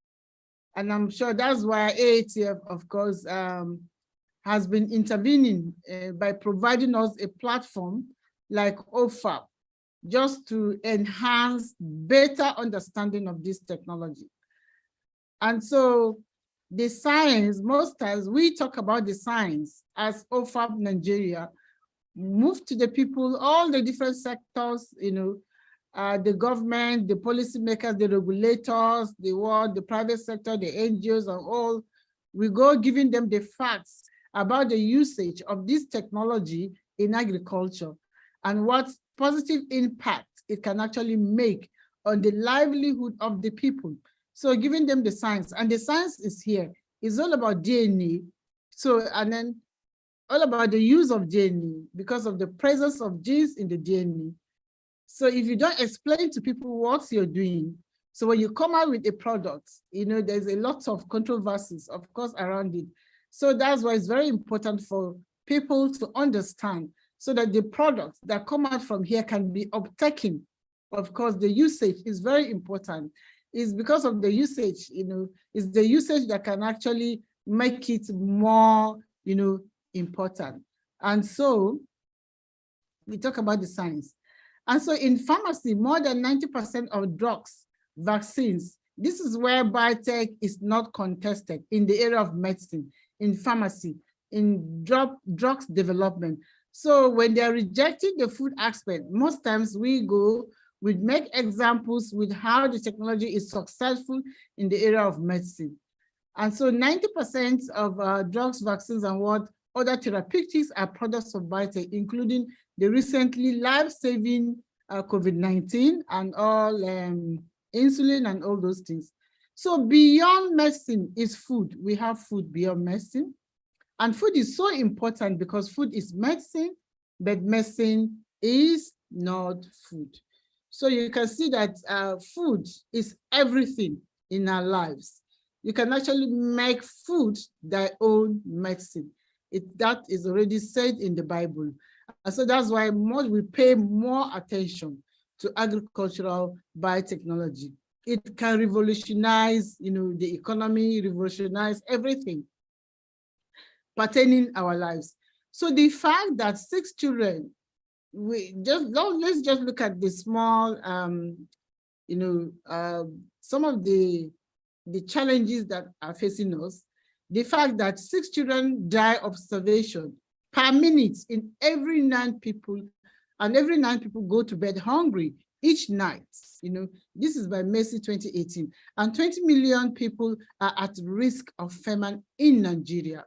And I'm sure that's why AATF, of course, has been intervening by providing us a platform like OFAP, just to enhance better understanding of this technology. And so the science, most times we talk about the science as OFAP Nigeria, move to the people, all the different sectors, the government, the policymakers, the regulators, the world, the private sector, the NGOs, and all, we go giving them the facts about the usage of this technology in agriculture and what positive impact it can actually make on the livelihood of the people. So giving them the science, and the science is here. It's all about DNA. So, and then all about the use of DNA because of the presence of genes in the DNA. So if you don't explain to people what you're doing, so when you come out with a product, there's a lot of controversies, of course, around it. So that's why it's very important for people to understand. so that the products that come out from here can be uptaken. Of course, the usage is very important. It's because of the usage, it's the usage that can actually make it more, important. And so we talk about the science. And so in pharmacy, more than 90% of drugs, vaccines, this is where biotech is not contested in the area of medicine, in pharmacy, in drugs development. So when they're rejecting the food aspect, most times we make examples with how the technology is successful in the area of medicine. And so 90% of drugs, vaccines, and what other therapeutics are products of biotech, including the recently life-saving COVID-19 and all insulin and all those things. So beyond medicine is food. We have food beyond medicine. And food is so important because food is medicine, but medicine is not food. So you can see that food is everything in our lives. You can actually make food their own medicine. That is already said in the Bible. And so that's why we pay more attention to agricultural biotechnology. It can revolutionize, the economy, revolutionize everything pertaining our lives. So the fact that 6 children, let's just look at the small, some of the challenges that are facing us. The fact that 6 children die of starvation per minute in every 9 people, and every 9 people go to bed hungry each night. This is by Mercy 2018, and 20 million people are at risk of famine in Nigeria.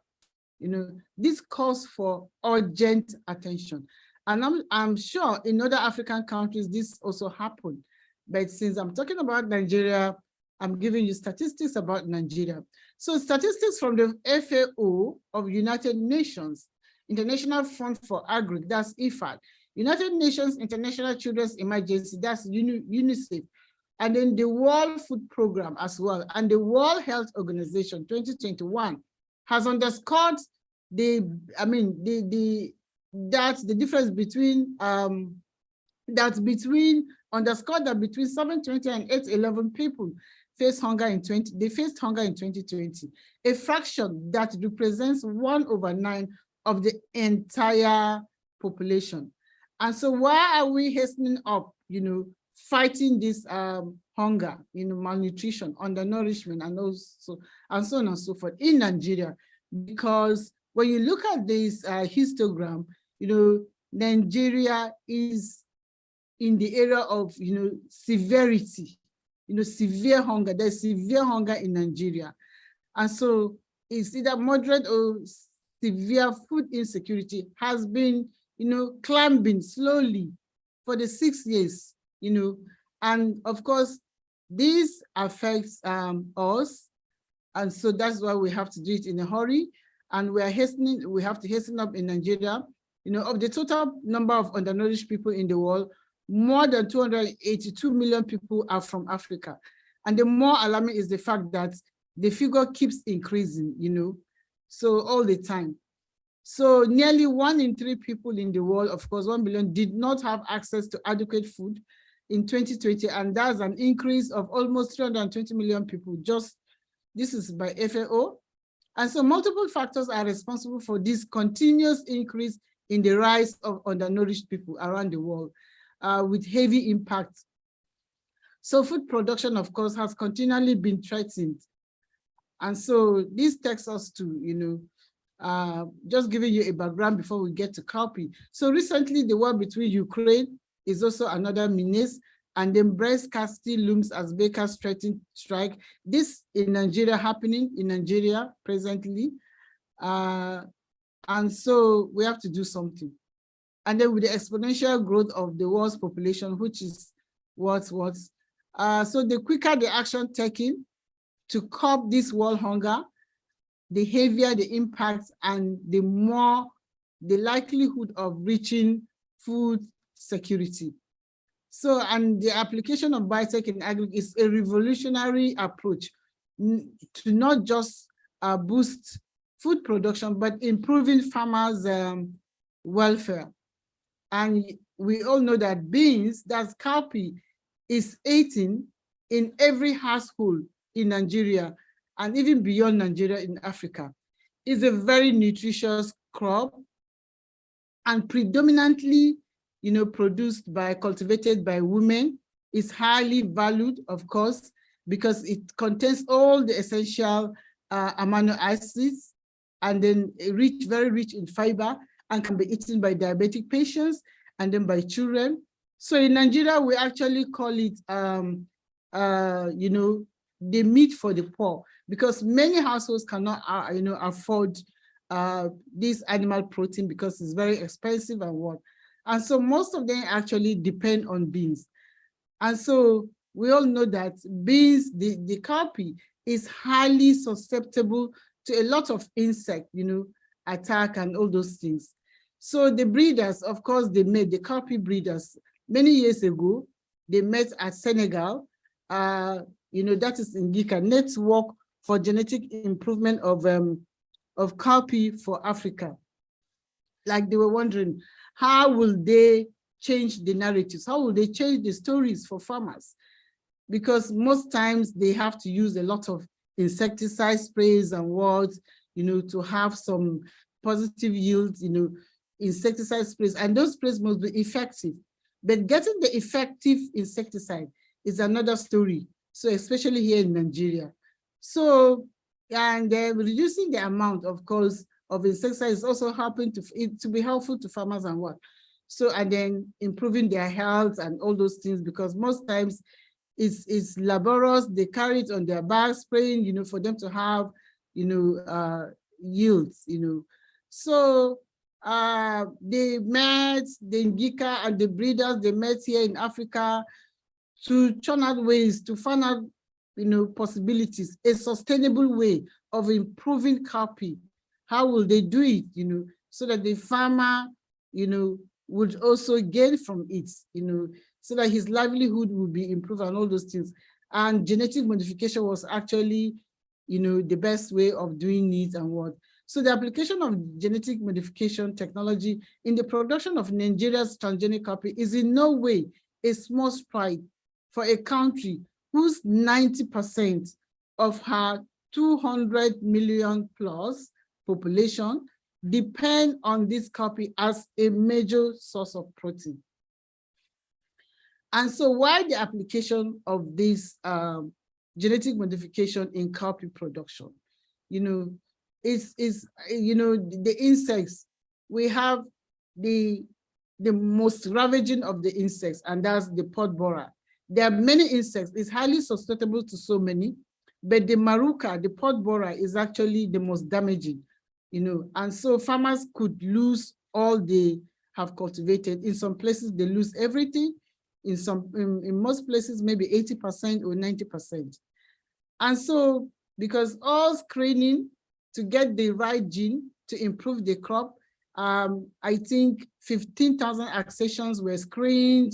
This calls for urgent attention. And I'm sure in other African countries, this also happened. But since I'm talking about Nigeria, I'm giving you statistics about Nigeria. So statistics from the FAO of United Nations, International Fund for Agri, that's IFAD, United Nations International Children's Emergency, that's UNICEF, and then the World Food Program as well, and the World Health Organization 2021 has underscored that's the difference between underscored that between 720 and 811 people faced hunger in 2020, a fraction that represents 1/9 of the entire population. And so why are we hastening up, fighting this hunger, malnutrition, undernourishment, and so on and so forth in Nigeria? Because when you look at this histogram, Nigeria is in the area of, severity, severe hunger. There's severe hunger in Nigeria. And so it's either moderate or severe food insecurity has been, climbing slowly for the 6 years, and of course, this affects us. And so that's why we have to do it in a hurry. And we have to hasten up in Nigeria. Of the total number of undernourished people in the world, more than 282 million people are from Africa. And the more alarming is the fact that the figure keeps increasing, so all the time. So nearly 1 in 3 people in the world, of course, 1 billion, did not have access to adequate food in 2020. And that's an increase of almost 320 million people. This is by FAO. And so multiple factors are responsible for this continuous increase in the rise of undernourished people around the world, with heavy impact. So food production, of course, has continually been threatened. And so this takes us to, just giving you a background before we get to copy. So recently, the war between Ukraine is also another menace, and then breast scarcity looms as bakers threaten strike. This in Nigeria, happening in Nigeria presently. And so we have to do something. And then with the exponential growth of the world's population, which is so the quicker the action taken to curb this world hunger, the heavier the impact and the more the likelihood of reaching food security. So, and the application of biotech in agri is a revolutionary approach to not just boost food production, but improving farmers' welfare. And we all know that beans, that's cowpea, is eaten in every household in Nigeria and even beyond Nigeria in Africa. It's a very nutritious crop and predominantly, cultivated by women. It's highly valued, of course, because it contains all the essential amino acids, and then very rich in fiber, and can be eaten by diabetic patients and then by children. So in Nigeria, we actually call it, the meat for the poor, because many households cannot, afford this animal protein because it's very expensive and what. And so most of them actually depend on beans. And so we all know that beans, the cowpea, is highly susceptible to a lot of insect, attack and all those things. So the breeders, of course, the cowpea breeders, many years ago, they met at Senegal, that is in Gika, Network for Genetic Improvement of cowpea for Africa. Like they were wondering, how will they change the narratives? How will they change the stories for farmers? Because most times they have to use a lot of insecticide sprays and words, to have some positive yields, insecticide sprays, and those sprays must be effective. But getting the effective insecticide is another story. So especially here in Nigeria. So, and reducing the amount, of course, of insecticide is also helping to be helpful to farmers and what. So, and then improving their health and all those things, because most times it's laborious. They carry it on their back, spraying, for them to have, yields, So they met, the Ngika and the breeders, they met here in Africa to churn out ways to find out, possibilities, a sustainable way of improving cowpea. How will they do it, so that the farmer, would also gain from it, so that his livelihood will be improved and all those things. And genetic modification was actually, the best way of doing it and what. So the application of genetic modification technology in the production of Nigeria's transgenic cowpea is in no way a small stride for a country whose 90% of her 200 million plus population depend on this cowpea as a major source of protein. And so why the application of this genetic modification in cowpea production? The insects, we have the most ravaging of the insects, and that's the pod borer. There are many insects, it's highly susceptible to so many, but the maruca, the pod borer, is actually the most damaging, and so farmers could lose all they have cultivated. In some places, they lose everything. In most places, maybe 80% or 90%. And so, because all screening to get the right gene to improve the crop, I think 15,000 accessions were screened,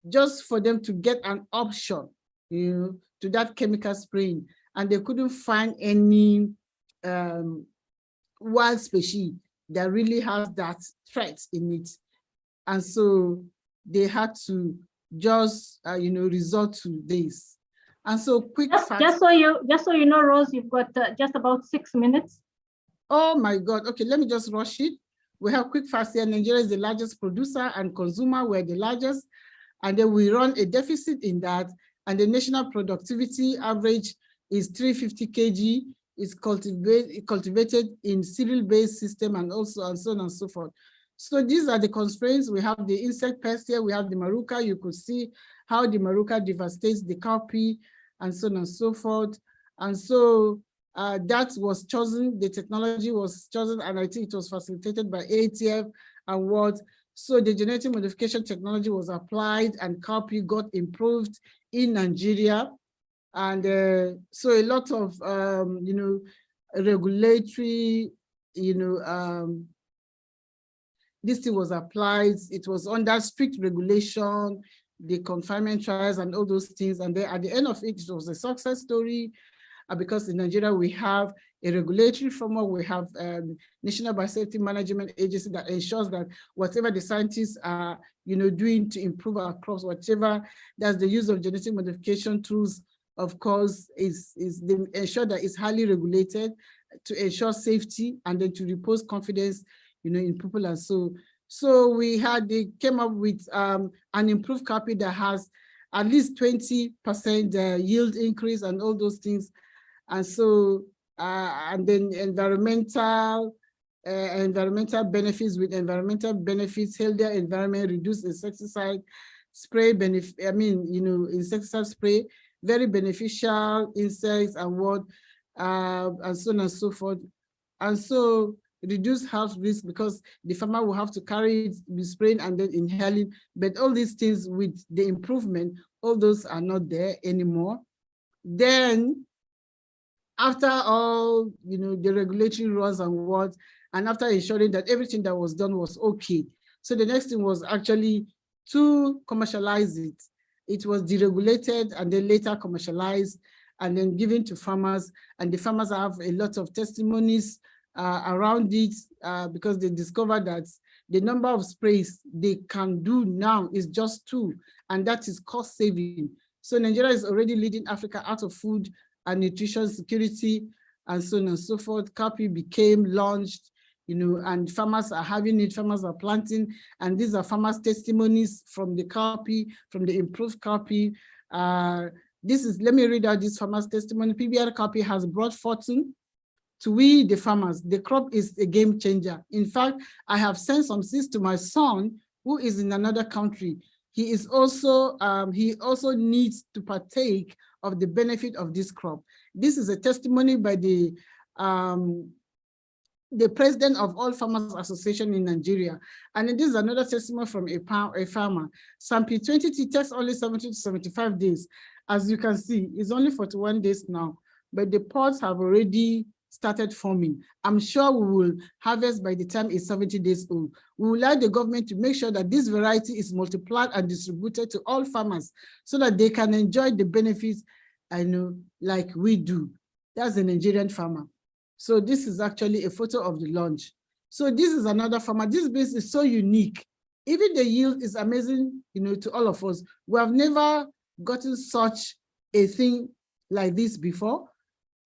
just for them to get an option, to that chemical spraying. And they couldn't find any wild species that really has that threat in it. And so they had to just, resort to this. And so quick facts. Just so you know, Rose, you've got just about 6 minutes. Oh my God, okay, let me just rush it. We have quick facts here. Nigeria is the largest producer and consumer, we're the largest. And then we run a deficit in that. And the national productivity average is 350 kg, is cultivated in cereal-based system and also and so on and so forth. So these are the constraints. We have the insect pest here, we have the maruca. You could see how the maruca devastates the cowpea and so on and so forth. And so that was chosen, the technology was chosen, and I think it was facilitated by AATF and what. So the genetic modification technology was applied and cowpea got improved in Nigeria. And so a lot of, regulatory, this thing was applied. It was under strict regulation, the confinement trials and all those things. And then at the end of it, it was a success story. because in Nigeria we have a regulatory framework, we have National Biosafety Management Agency that ensures that whatever the scientists are doing to improve our crops, whatever that's the use of genetic modification tools, of course, is they ensure that it's highly regulated to ensure safety and then to repose confidence in people. And so they came up with an improved copy that has at least 20% yield increase and all those things. And so, and then environmental benefits, with environmental benefits, healthier environment, reduced insecticide spray benefit, insecticide spray, very beneficial insects and what, and so on and so forth. And so reduce health risk because the farmer will have to carry it, be spraying and then inhaling. But all these things with the improvement, all those are not there anymore. Then after all, the regulatory rules and what, and after ensuring that everything that was done was okay. So the next thing was actually to commercialize it. It was deregulated and then later commercialized and then given to farmers. And the farmers have a lot of testimonies around it because they discovered that the number of sprays they can do now is just 2, and that is cost saving. So Nigeria is already leading Africa out of food and nutrition security and so on and so forth. CARPI became launched, and farmers are having it, farmers are planting, and these are farmers' testimonies from the CARPI, from the improved CARPI. Let me read out this farmer's testimony. PBR CARPI has brought fortune to we, the farmers. The crop is a game changer. In fact, I have sent some seeds to my son who is in another country. He also needs to partake of the benefit of this crop. This is a testimony by the president of All Farmers Association in Nigeria. And this is another testimony from a farmer. Sampi 20 takes only 70 to 75 days. As you can see, it's only 41 days now, but the pods have already started forming. I'm sure we will harvest by the time it's 70 days old. We would like the government to make sure that this variety is multiplied and distributed to all farmers so that they can enjoy the benefits, like we do. That's a Nigerian farmer. So this is actually a photo of the launch. So this is another farmer. This beans is so unique. Even the yield is amazing, to all of us. We have never gotten such a thing like this before.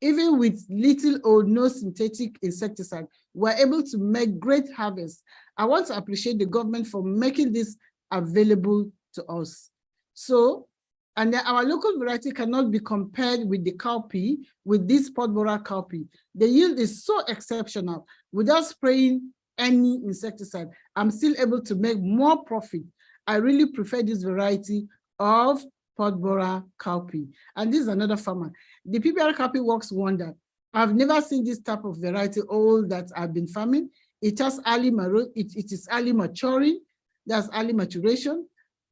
Even with little or no synthetic insecticide, we're able to make great harvests. I want to appreciate the government for making this available to us. So, and our local variety cannot be compared with the cowpea, with this pod borer cowpea. The yield is so exceptional. Without spraying any insecticide, I'm still able to make more profit. I really prefer this variety of pod borer cowpea. And this is another farmer. The PBR cowpea works wonder. I've never seen this type of variety, all that I've been farming. It has it is early maturing, that's early maturation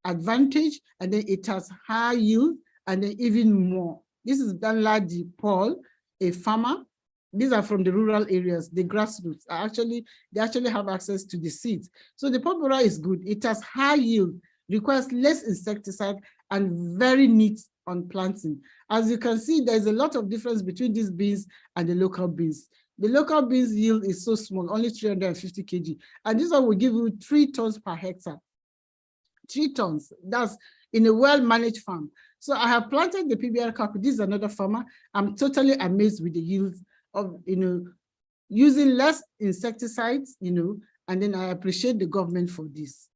advantage, and then it has high yield, and then even more. This is Danladi Paul, a farmer. These are from the rural areas, the grassroots. They actually have access to the seeds. So the pod borer is good. It has high yield, requires less insecticide, and very neat on planting. As you can see, there's a lot of difference between these beans and the local beans. The local beans yield is so small, only 350 kg. And this one will give you 3 tons per hectare. 3 tons, that's in a well-managed farm. So I have planted the PBR cowpea. This is another farmer. I'm totally amazed with the yields of, using less insecticides, and then I appreciate the government for this.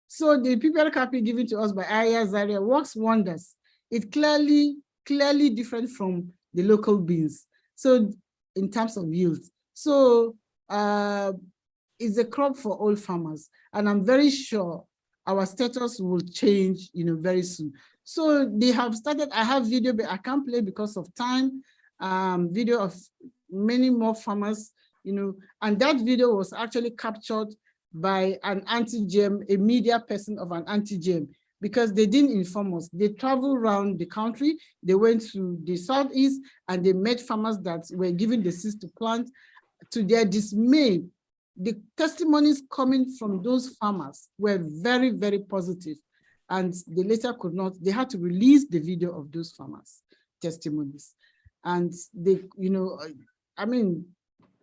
So the PBR cowpea given to us by Aya Zaria works wonders. It clearly different from the local beans. So in terms of yield. So it's a crop for all farmers. And I'm very sure our status will change, very soon. So they have started, I have video, but I can't play because of time, video of many more farmers, and that video was actually captured by an anti-GM, a media person of an anti-GM, because they didn't inform us. They traveled around the country, they went to the southeast, and they met farmers that were given the seeds to plant. To their dismay, the testimonies coming from those farmers were very, very positive. And they later could not, they had to release the video of those farmers' testimonies. And they, I mean,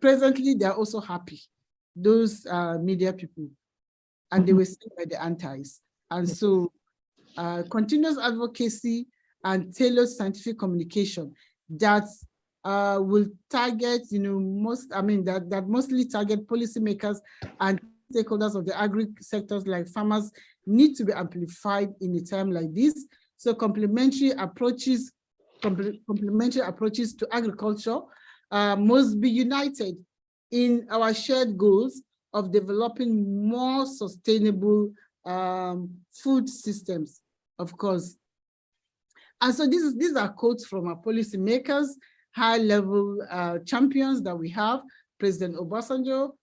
presently they're also happy, those media people, and they were seen by the antis. And so continuous advocacy and tailored scientific communication that will target, that mostly target policymakers and stakeholders of the agri sectors like farmers need to be amplified in a time like this. So complementary approaches to agriculture must be united in our shared goals of developing more sustainable food systems, of course. And so these are quotes from our policymakers, high-level champions that we have, President Obasanjo,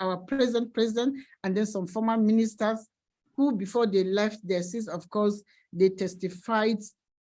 our present president, and then some former ministers who, before they left their seats, of course, they testified,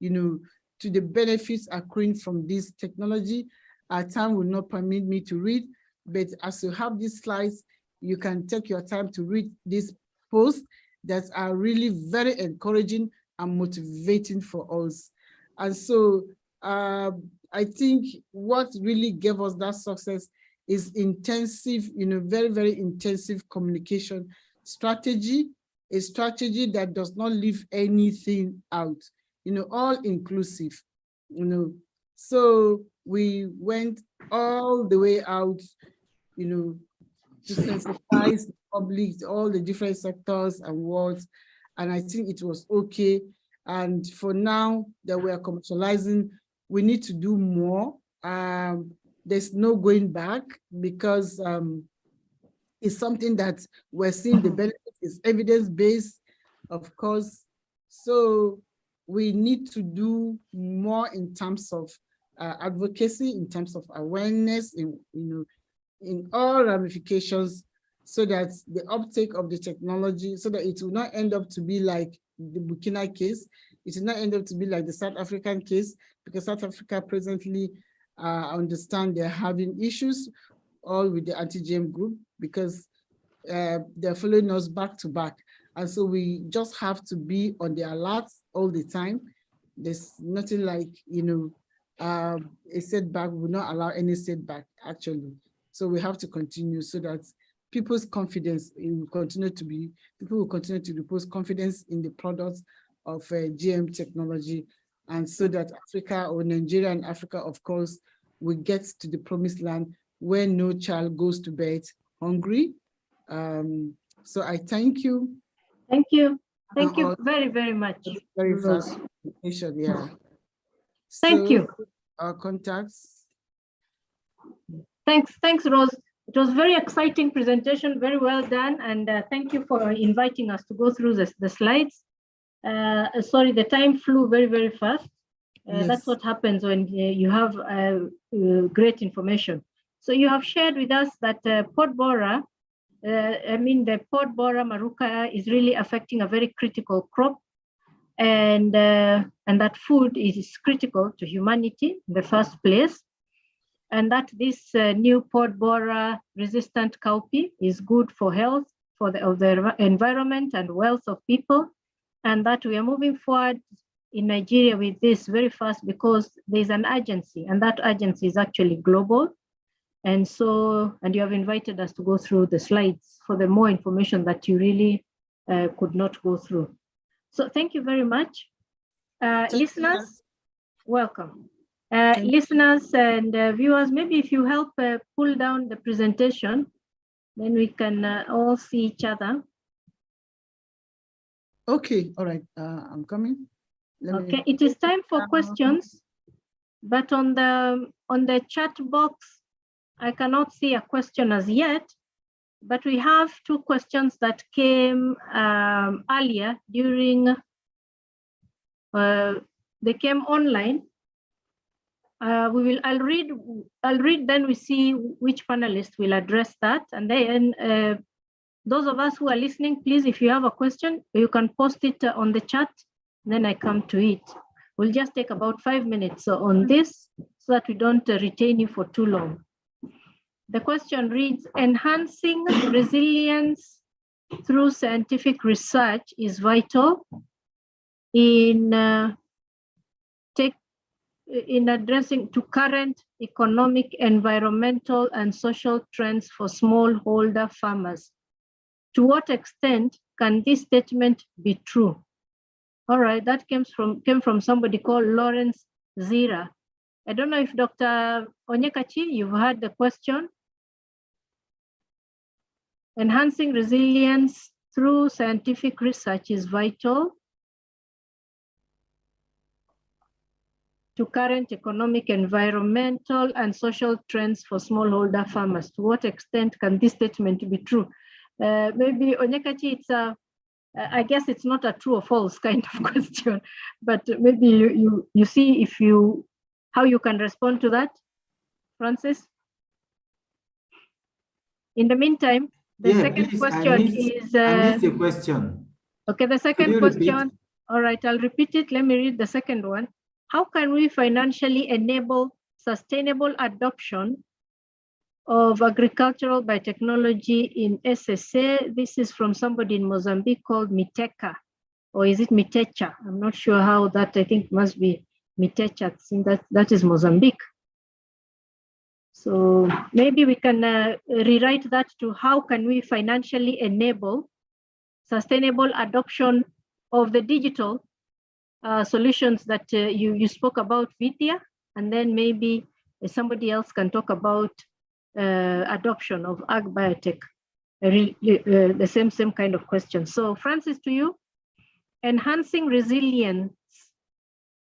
to the benefits accruing from this technology. Our time will not permit me to read, but as you have these slides, you can take your time to read these posts that are really very encouraging and motivating for us. And so I think what really gave us that success is intensive, very, very intensive communication strategy, a strategy that does not leave anything out, all inclusive, So we went all the way out, to sensitize the public, all the different sectors and words. And I think it was okay. And for now that we are commercializing, we need to do more. There's no going back because it's something that we're seeing the benefit is evidence-based, of course. So we need to do more in terms of advocacy, in terms of awareness, in all ramifications, so that the uptake of the technology, so that it will not end up to be like the Burkina case. It will not end up to be like the South African case, because South Africa presently, I understand they're having issues all with the anti-GM group because they're following us back to back. And so we just have to be on the alert all the time. There's nothing like, a setback will not allow any setback, actually. So we have to continue so that people's confidence will continue to be, people will continue to repose confidence in the products of GM technology, and so that Africa, or Nigeria and Africa, of course, will get to the promised land where no child goes to bed hungry. So I thank you. Thank you. Thank you very, very much. Very fast presentation, yeah. Thank you. Our contacts. Thanks, Rose. It was very exciting presentation, very well done, and thank you for inviting us to go through the slides. Sorry, the time flew very, very fast. Yes. That's what happens when you have great information. So you have shared with us that pod borer, the pod borer maruca is really affecting a very critical crop, and that food is critical to humanity in the first place, and that this new pod borer resistant cowpea is good for health, for the environment and wealth of people, and that we are moving forward in Nigeria with this very fast because there's an urgency, and that urgency is actually global. And so, and you have invited us to go through the slides for the more information that you really could not go through. So thank you very much. Listeners, welcome. Listeners and viewers, maybe if you help pull down the presentation, then we can all see each other. Okay, all right, I'm coming. Okay, it is time for questions, but on the chat box, I cannot see a question as yet, but we have two questions that came earlier during, they came online. I'll read, then we see which panelist will address that. And then those of us who are listening, please, if you have a question, you can post it on the chat, then I come to it. We'll just take about 5 minutes on this so that we don't retain you for too long. The question reads, enhancing resilience through scientific research is vital in in addressing to current economic, environmental, and social trends for smallholder farmers. To what extent can this statement be true? All right, that came from somebody called Lawrence Zira. I don't know if Dr. Onyekachi, you've heard the question. Enhancing resilience through scientific research is vital to current economic, environmental, and social trends for smallholder farmers. To what extent can this statement be true? Maybe Onyekachi, it's I guess it's not a true or false kind of question, but maybe you see how you can respond to that, Francis. In the meantime, the second please, question is. I missed your question. Okay, the second question. All right, I'll repeat it. Let me read the second one. How can we financially enable sustainable adoption of agricultural biotechnology in SSA? This is from somebody in Mozambique called Miteka, or is it Mitecha? I'm not sure how that, I think must be Mitecha, that is Mozambique. So maybe we can rewrite that to how can we financially enable sustainable adoption of the digital solutions that you spoke about, Vidya, and then maybe somebody else can talk about adoption of ag biotech, the same kind of question. So Francis, to you, enhancing resilience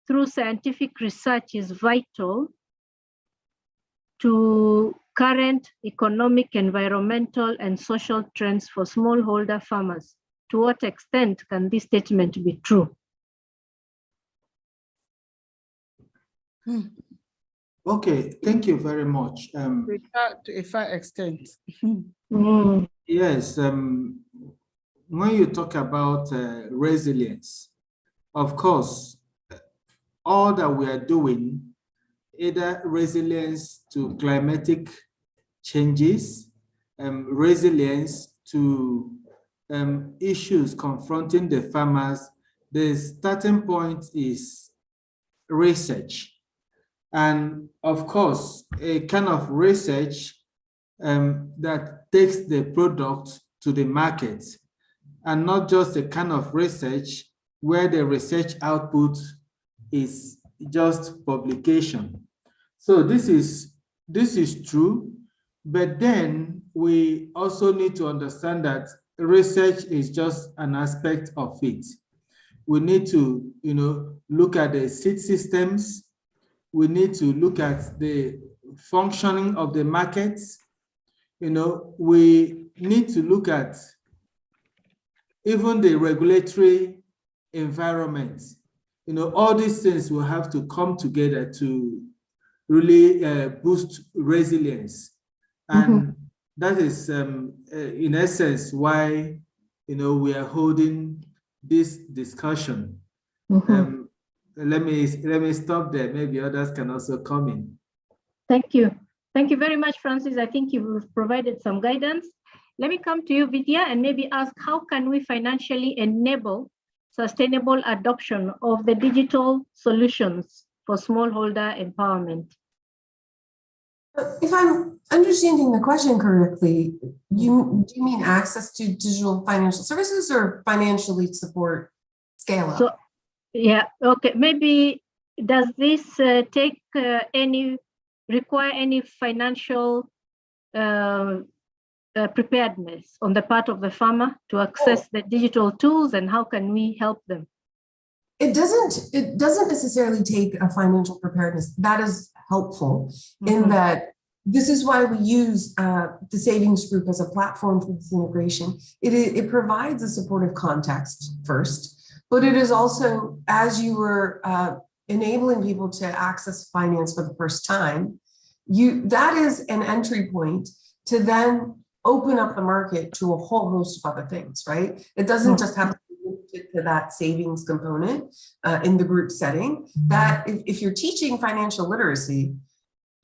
through scientific research is vital to current economic, environmental, and social trends for smallholder farmers. To what extent can this statement be true? Okay, thank you very much. To a far extent. Yes, when you talk about resilience, of course, all that we are doing, either resilience to climatic changes, resilience to issues confronting the farmers, the starting point is research. And of course, a kind of research that takes the product to the market, and not just a kind of research where the research output is just publication. So this is true, but then we also need to understand that research is just an aspect of it. We need to, look at the seed systems. We need to look at the functioning of the markets. We need to look at even the regulatory environment. All these things will have to come together to really boost resilience. And that is, in essence, why, we are holding this discussion. Let me stop there. Maybe others can also come in. Thank you. Thank you very much, Francis. I think you've provided some guidance. Let me come to you, Vidya, and maybe ask, how can we financially enable sustainable adoption of the digital solutions for smallholder empowerment? If I'm understanding the question correctly, do you mean access to digital financial services or financially support scale up? So, yeah, okay. Maybe does this require any financial preparedness on the part of the farmer to access the digital tools, and how can we help them? It doesn't necessarily take a financial preparedness. That is helpful in that this is why we use the savings group as a platform for this integration. It provides a supportive context first, but it is also, as you were enabling people to access finance for the first time, that is an entry point to then open up the market to a whole host of other things, right? It doesn't just have to be limited to that savings component in the group setting. That if you're teaching financial literacy,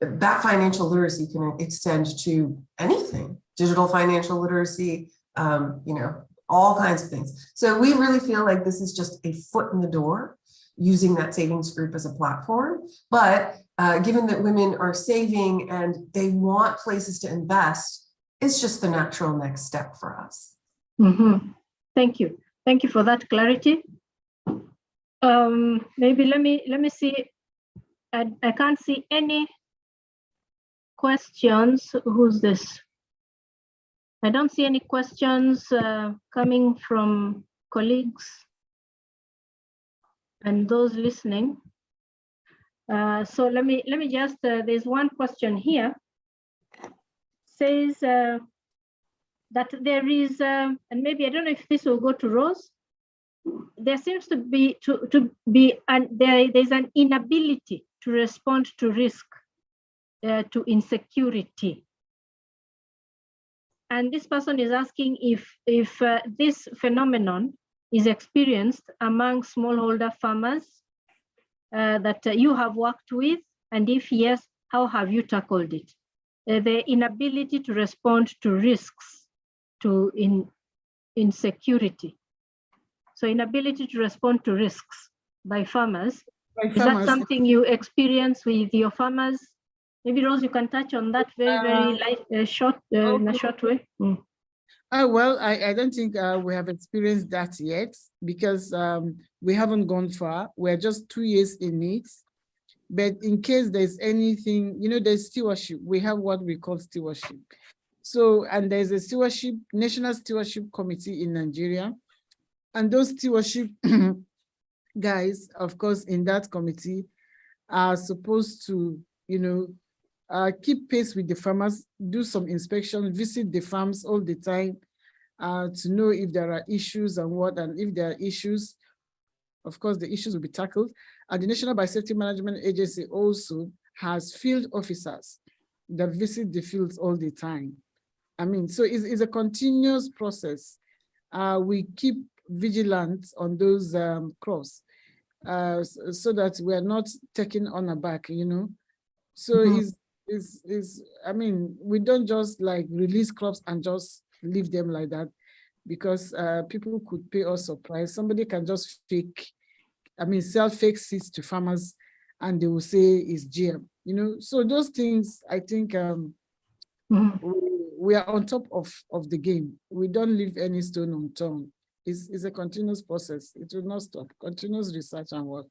that financial literacy can extend to anything, digital financial literacy, all kinds of things. So we really feel like this is just a foot in the door using that savings group as a platform. But given that women are saving and they want places to invest, it's just the natural next step for us. Mm-hmm. Thank you. Thank you for that clarity. Maybe let me see. I can't see any questions. Who's this? I don't see any questions coming from colleagues and those listening. So let me just, there's one question here. Says that there is, and maybe I don't know if this will go to Rose. There seems to be there's an inability to respond to risk, to insecurity. And this person is asking if this phenomenon is experienced among smallholder farmers that you have worked with, and if yes, how have you tackled it? The inability to respond to risks, to insecurity. So inability to respond to risks by farmers. Is that something you experience with your farmers? Maybe Rose, you can touch on that very light, short, in a short way. Well, I don't think we have experienced that yet because we haven't gone far. We're just 2 years in it. But in case there's anything, you know, there's stewardship. We have what we call stewardship. So, and there's a stewardship, National Stewardship Committee in Nigeria. And those stewardship guys, of course, in that committee are supposed to, you know, keep pace with the farmers, do some inspection, visit the farms all the time to know if there are issues and what, and if there are issues, of course, the issues will be tackled. And the National Biosafety Management Agency also has field officers that visit the fields all the time. I mean, so it's a continuous process. We keep vigilant on those crops so that we are not taken on aback, you know. So I mean, we don't just like release crops and just leave them like that because people could pay us a price. Somebody can just sell fake seeds to farmers and they will say it's GM, you know. So those things, I think we are on top of the game. We don't leave any stone unturned. It's a continuous process. It will not stop. Continuous research and work.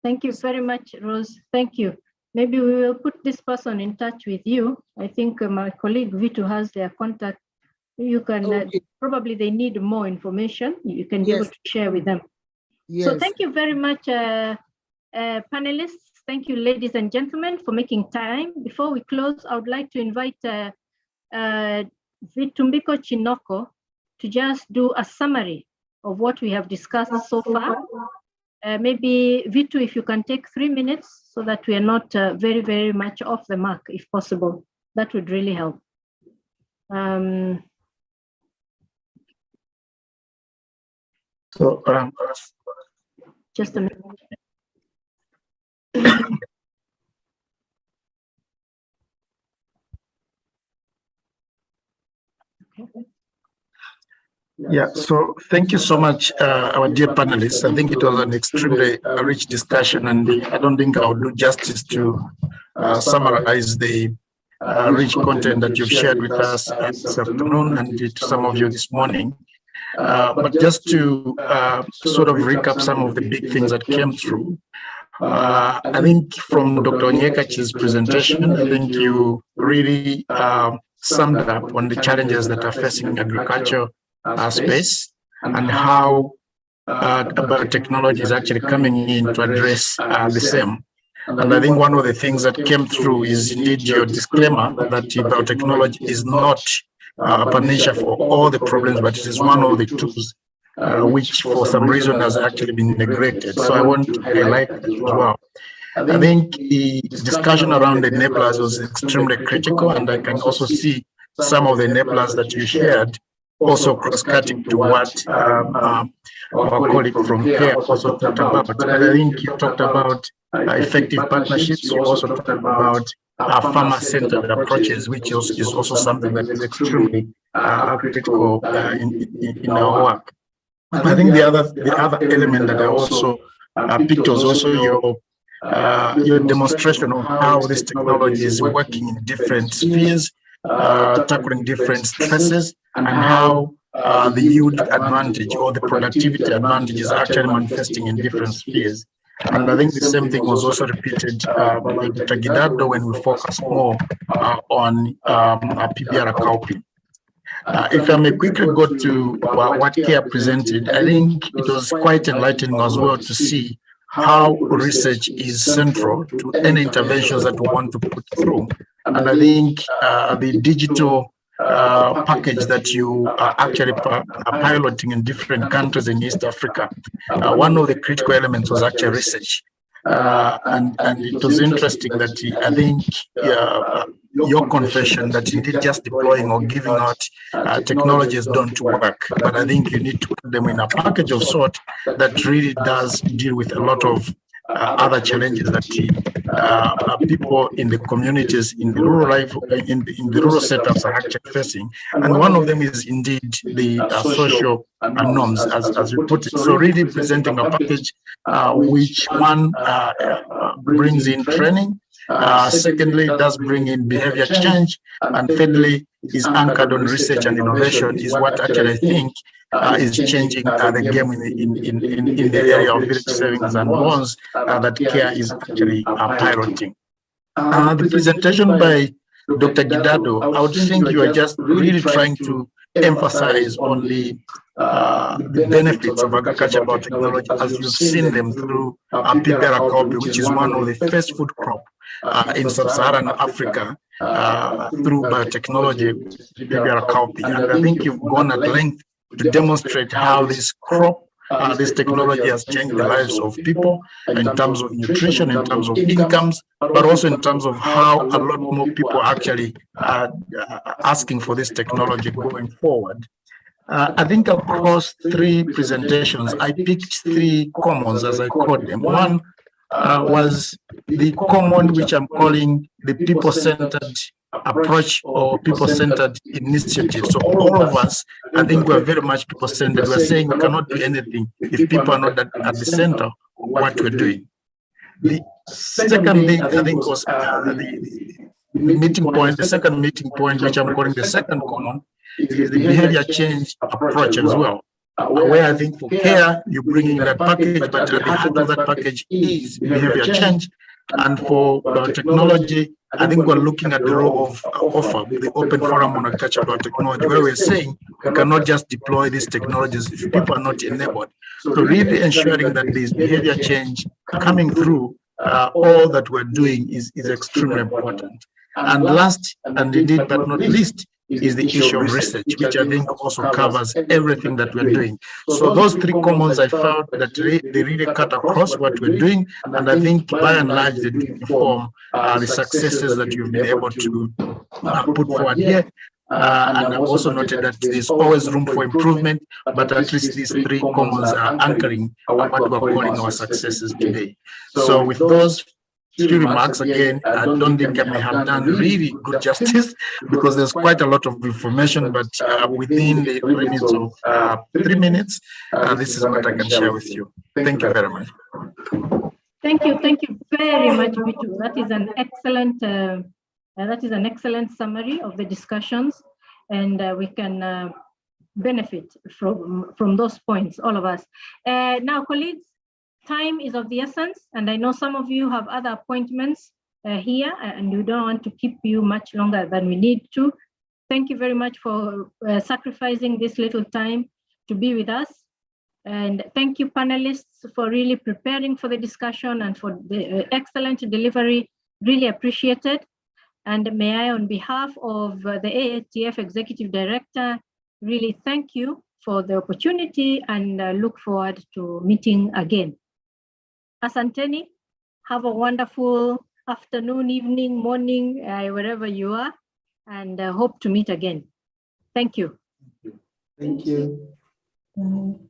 Thank you very much, Rose. Thank you. Maybe we will put this person in touch with you. I think my colleague Vito has their contact. You can, probably they need more information. You can be able to share with them. Yes. So thank you very much, panelists. Thank you, ladies and gentlemen, for making time. Before we close, I would like to invite Vitumbiko Chinoko to just do a summary of what we have discussed so far. Maybe Vitu, if you can take 3 minutes so that we are not very, very much off the mark, if possible, that would really help. Just a minute. Yeah, so thank you so much, our dear panelists. I think it was an extremely rich discussion, and I don't think I would do justice to summarize the rich content that you've shared with us this afternoon and to some of you this morning. But just to sort of recap some of the big things that came through, I think from Dr. Onyekachi's presentation, I think you really summed up on the challenges that are facing agriculture space and how biotechnology is actually coming in to address the same. And I think one of the things that came through is indeed your disclaimer that biotechnology is not a panacea for all the problems, but it is one of the tools which for some reason has actually been neglected. So I want to highlight that as well. I think the discussion around the enablers was extremely critical, and I can also see some of the enablers that you shared also cross-cutting to what our colleague from CARE also talked about. But I think you talked about effective partnerships. You also talked about farmer-centered approaches, which is also something that is extremely critical in our work. I think the other element that I also pictures, also your demonstration of how this technology is working in different spheres, tackling different stresses, and how the yield advantage or the productivity advantage is actually manifesting in different spheres. And I think the same thing was also repeated by Dr. Gidado when we focused more on PBR cowpea. If I may quickly go to what CARE presented, I think it was quite enlightening as well to see how research is central to any interventions that we want to put through. And I think the digital package that you are actually piloting in different countries in East Africa, one of the critical elements was actually research. And it was interesting that I think your confession that indeed just deploying or giving out technologies don't work, but I think you need to put them in a package of sort that really does deal with a lot of other challenges that people in the communities, in the rural life, in the rural setups are actually facing. And one of them is indeed the social norms, as you put it. So really presenting a package which one brings in training, secondly, it does bring in behavior change, and thirdly, is anchored on research and innovation is what actually I think is changing the game in the area of village savings and loans that CARE is actually piloting. The presentation by Dr. Gidado, I would think you are just really trying to emphasize on the benefits of agriculture biotechnology as you've seen them through PBR cowpea, which is one of the first food crop in sub-Saharan Africa through biotechnology, PBR cowpea. And I think you've gone at length to demonstrate how this crop, this technology has changed the lives of people in terms of nutrition, in terms of incomes, but also in terms of how a lot more people actually are asking for this technology going forward. I think across three presentations, I picked three commons, as I called them. One was the common, which I'm calling the people-centered approach or people-centered initiative. So all of us, I think we're very much people-centered. We're saying we cannot do anything if people are not at the center of what we're doing. The second thing I think was the meeting point, the second meeting point, which I'm calling the second common, is the behavior change approach as well, where I think for CARE, you bring in that package, but at the heart of that package is behavior change. And for biotechnology, I think we're looking at the role of OFA, the Open Forum on Agriculture Biotechnology, where we're saying we cannot just deploy these technologies if people are not enabled. So really ensuring that there's behavior change coming through all that we're doing is extremely important. And last, and indeed but not least, is the issue of research, which I think also covers everything that we're doing. So those three commons, I found that they really cut across what we're doing, and I think by and large they do inform the successes that you've been able to put forward here. And I've also noted that there's always room for improvement, but at least these three commons are anchoring what we're calling our successes today. So with those few remarks, again, I don't think I may have done really good justice because there's quite a lot of information, but within the limits of 3 minutes, this is what I can share with you. Thank you very much. Thank you very much, Bitu. That is an excellent summary of the discussions, and we can benefit from those points, all of us. Now, colleagues, time is of the essence, and I know some of you have other appointments here, and we don't want to keep you much longer than we need to. Thank you very much for sacrificing this little time to be with us. And thank you, panelists, for really preparing for the discussion and for the excellent delivery. Really appreciated. And may I, on behalf of the AATF Executive Director, really thank you for the opportunity and look forward to meeting again. Asanteni, have a wonderful afternoon, evening, morning, wherever you are, and hope to meet again. Thank you. Thank you. Bye.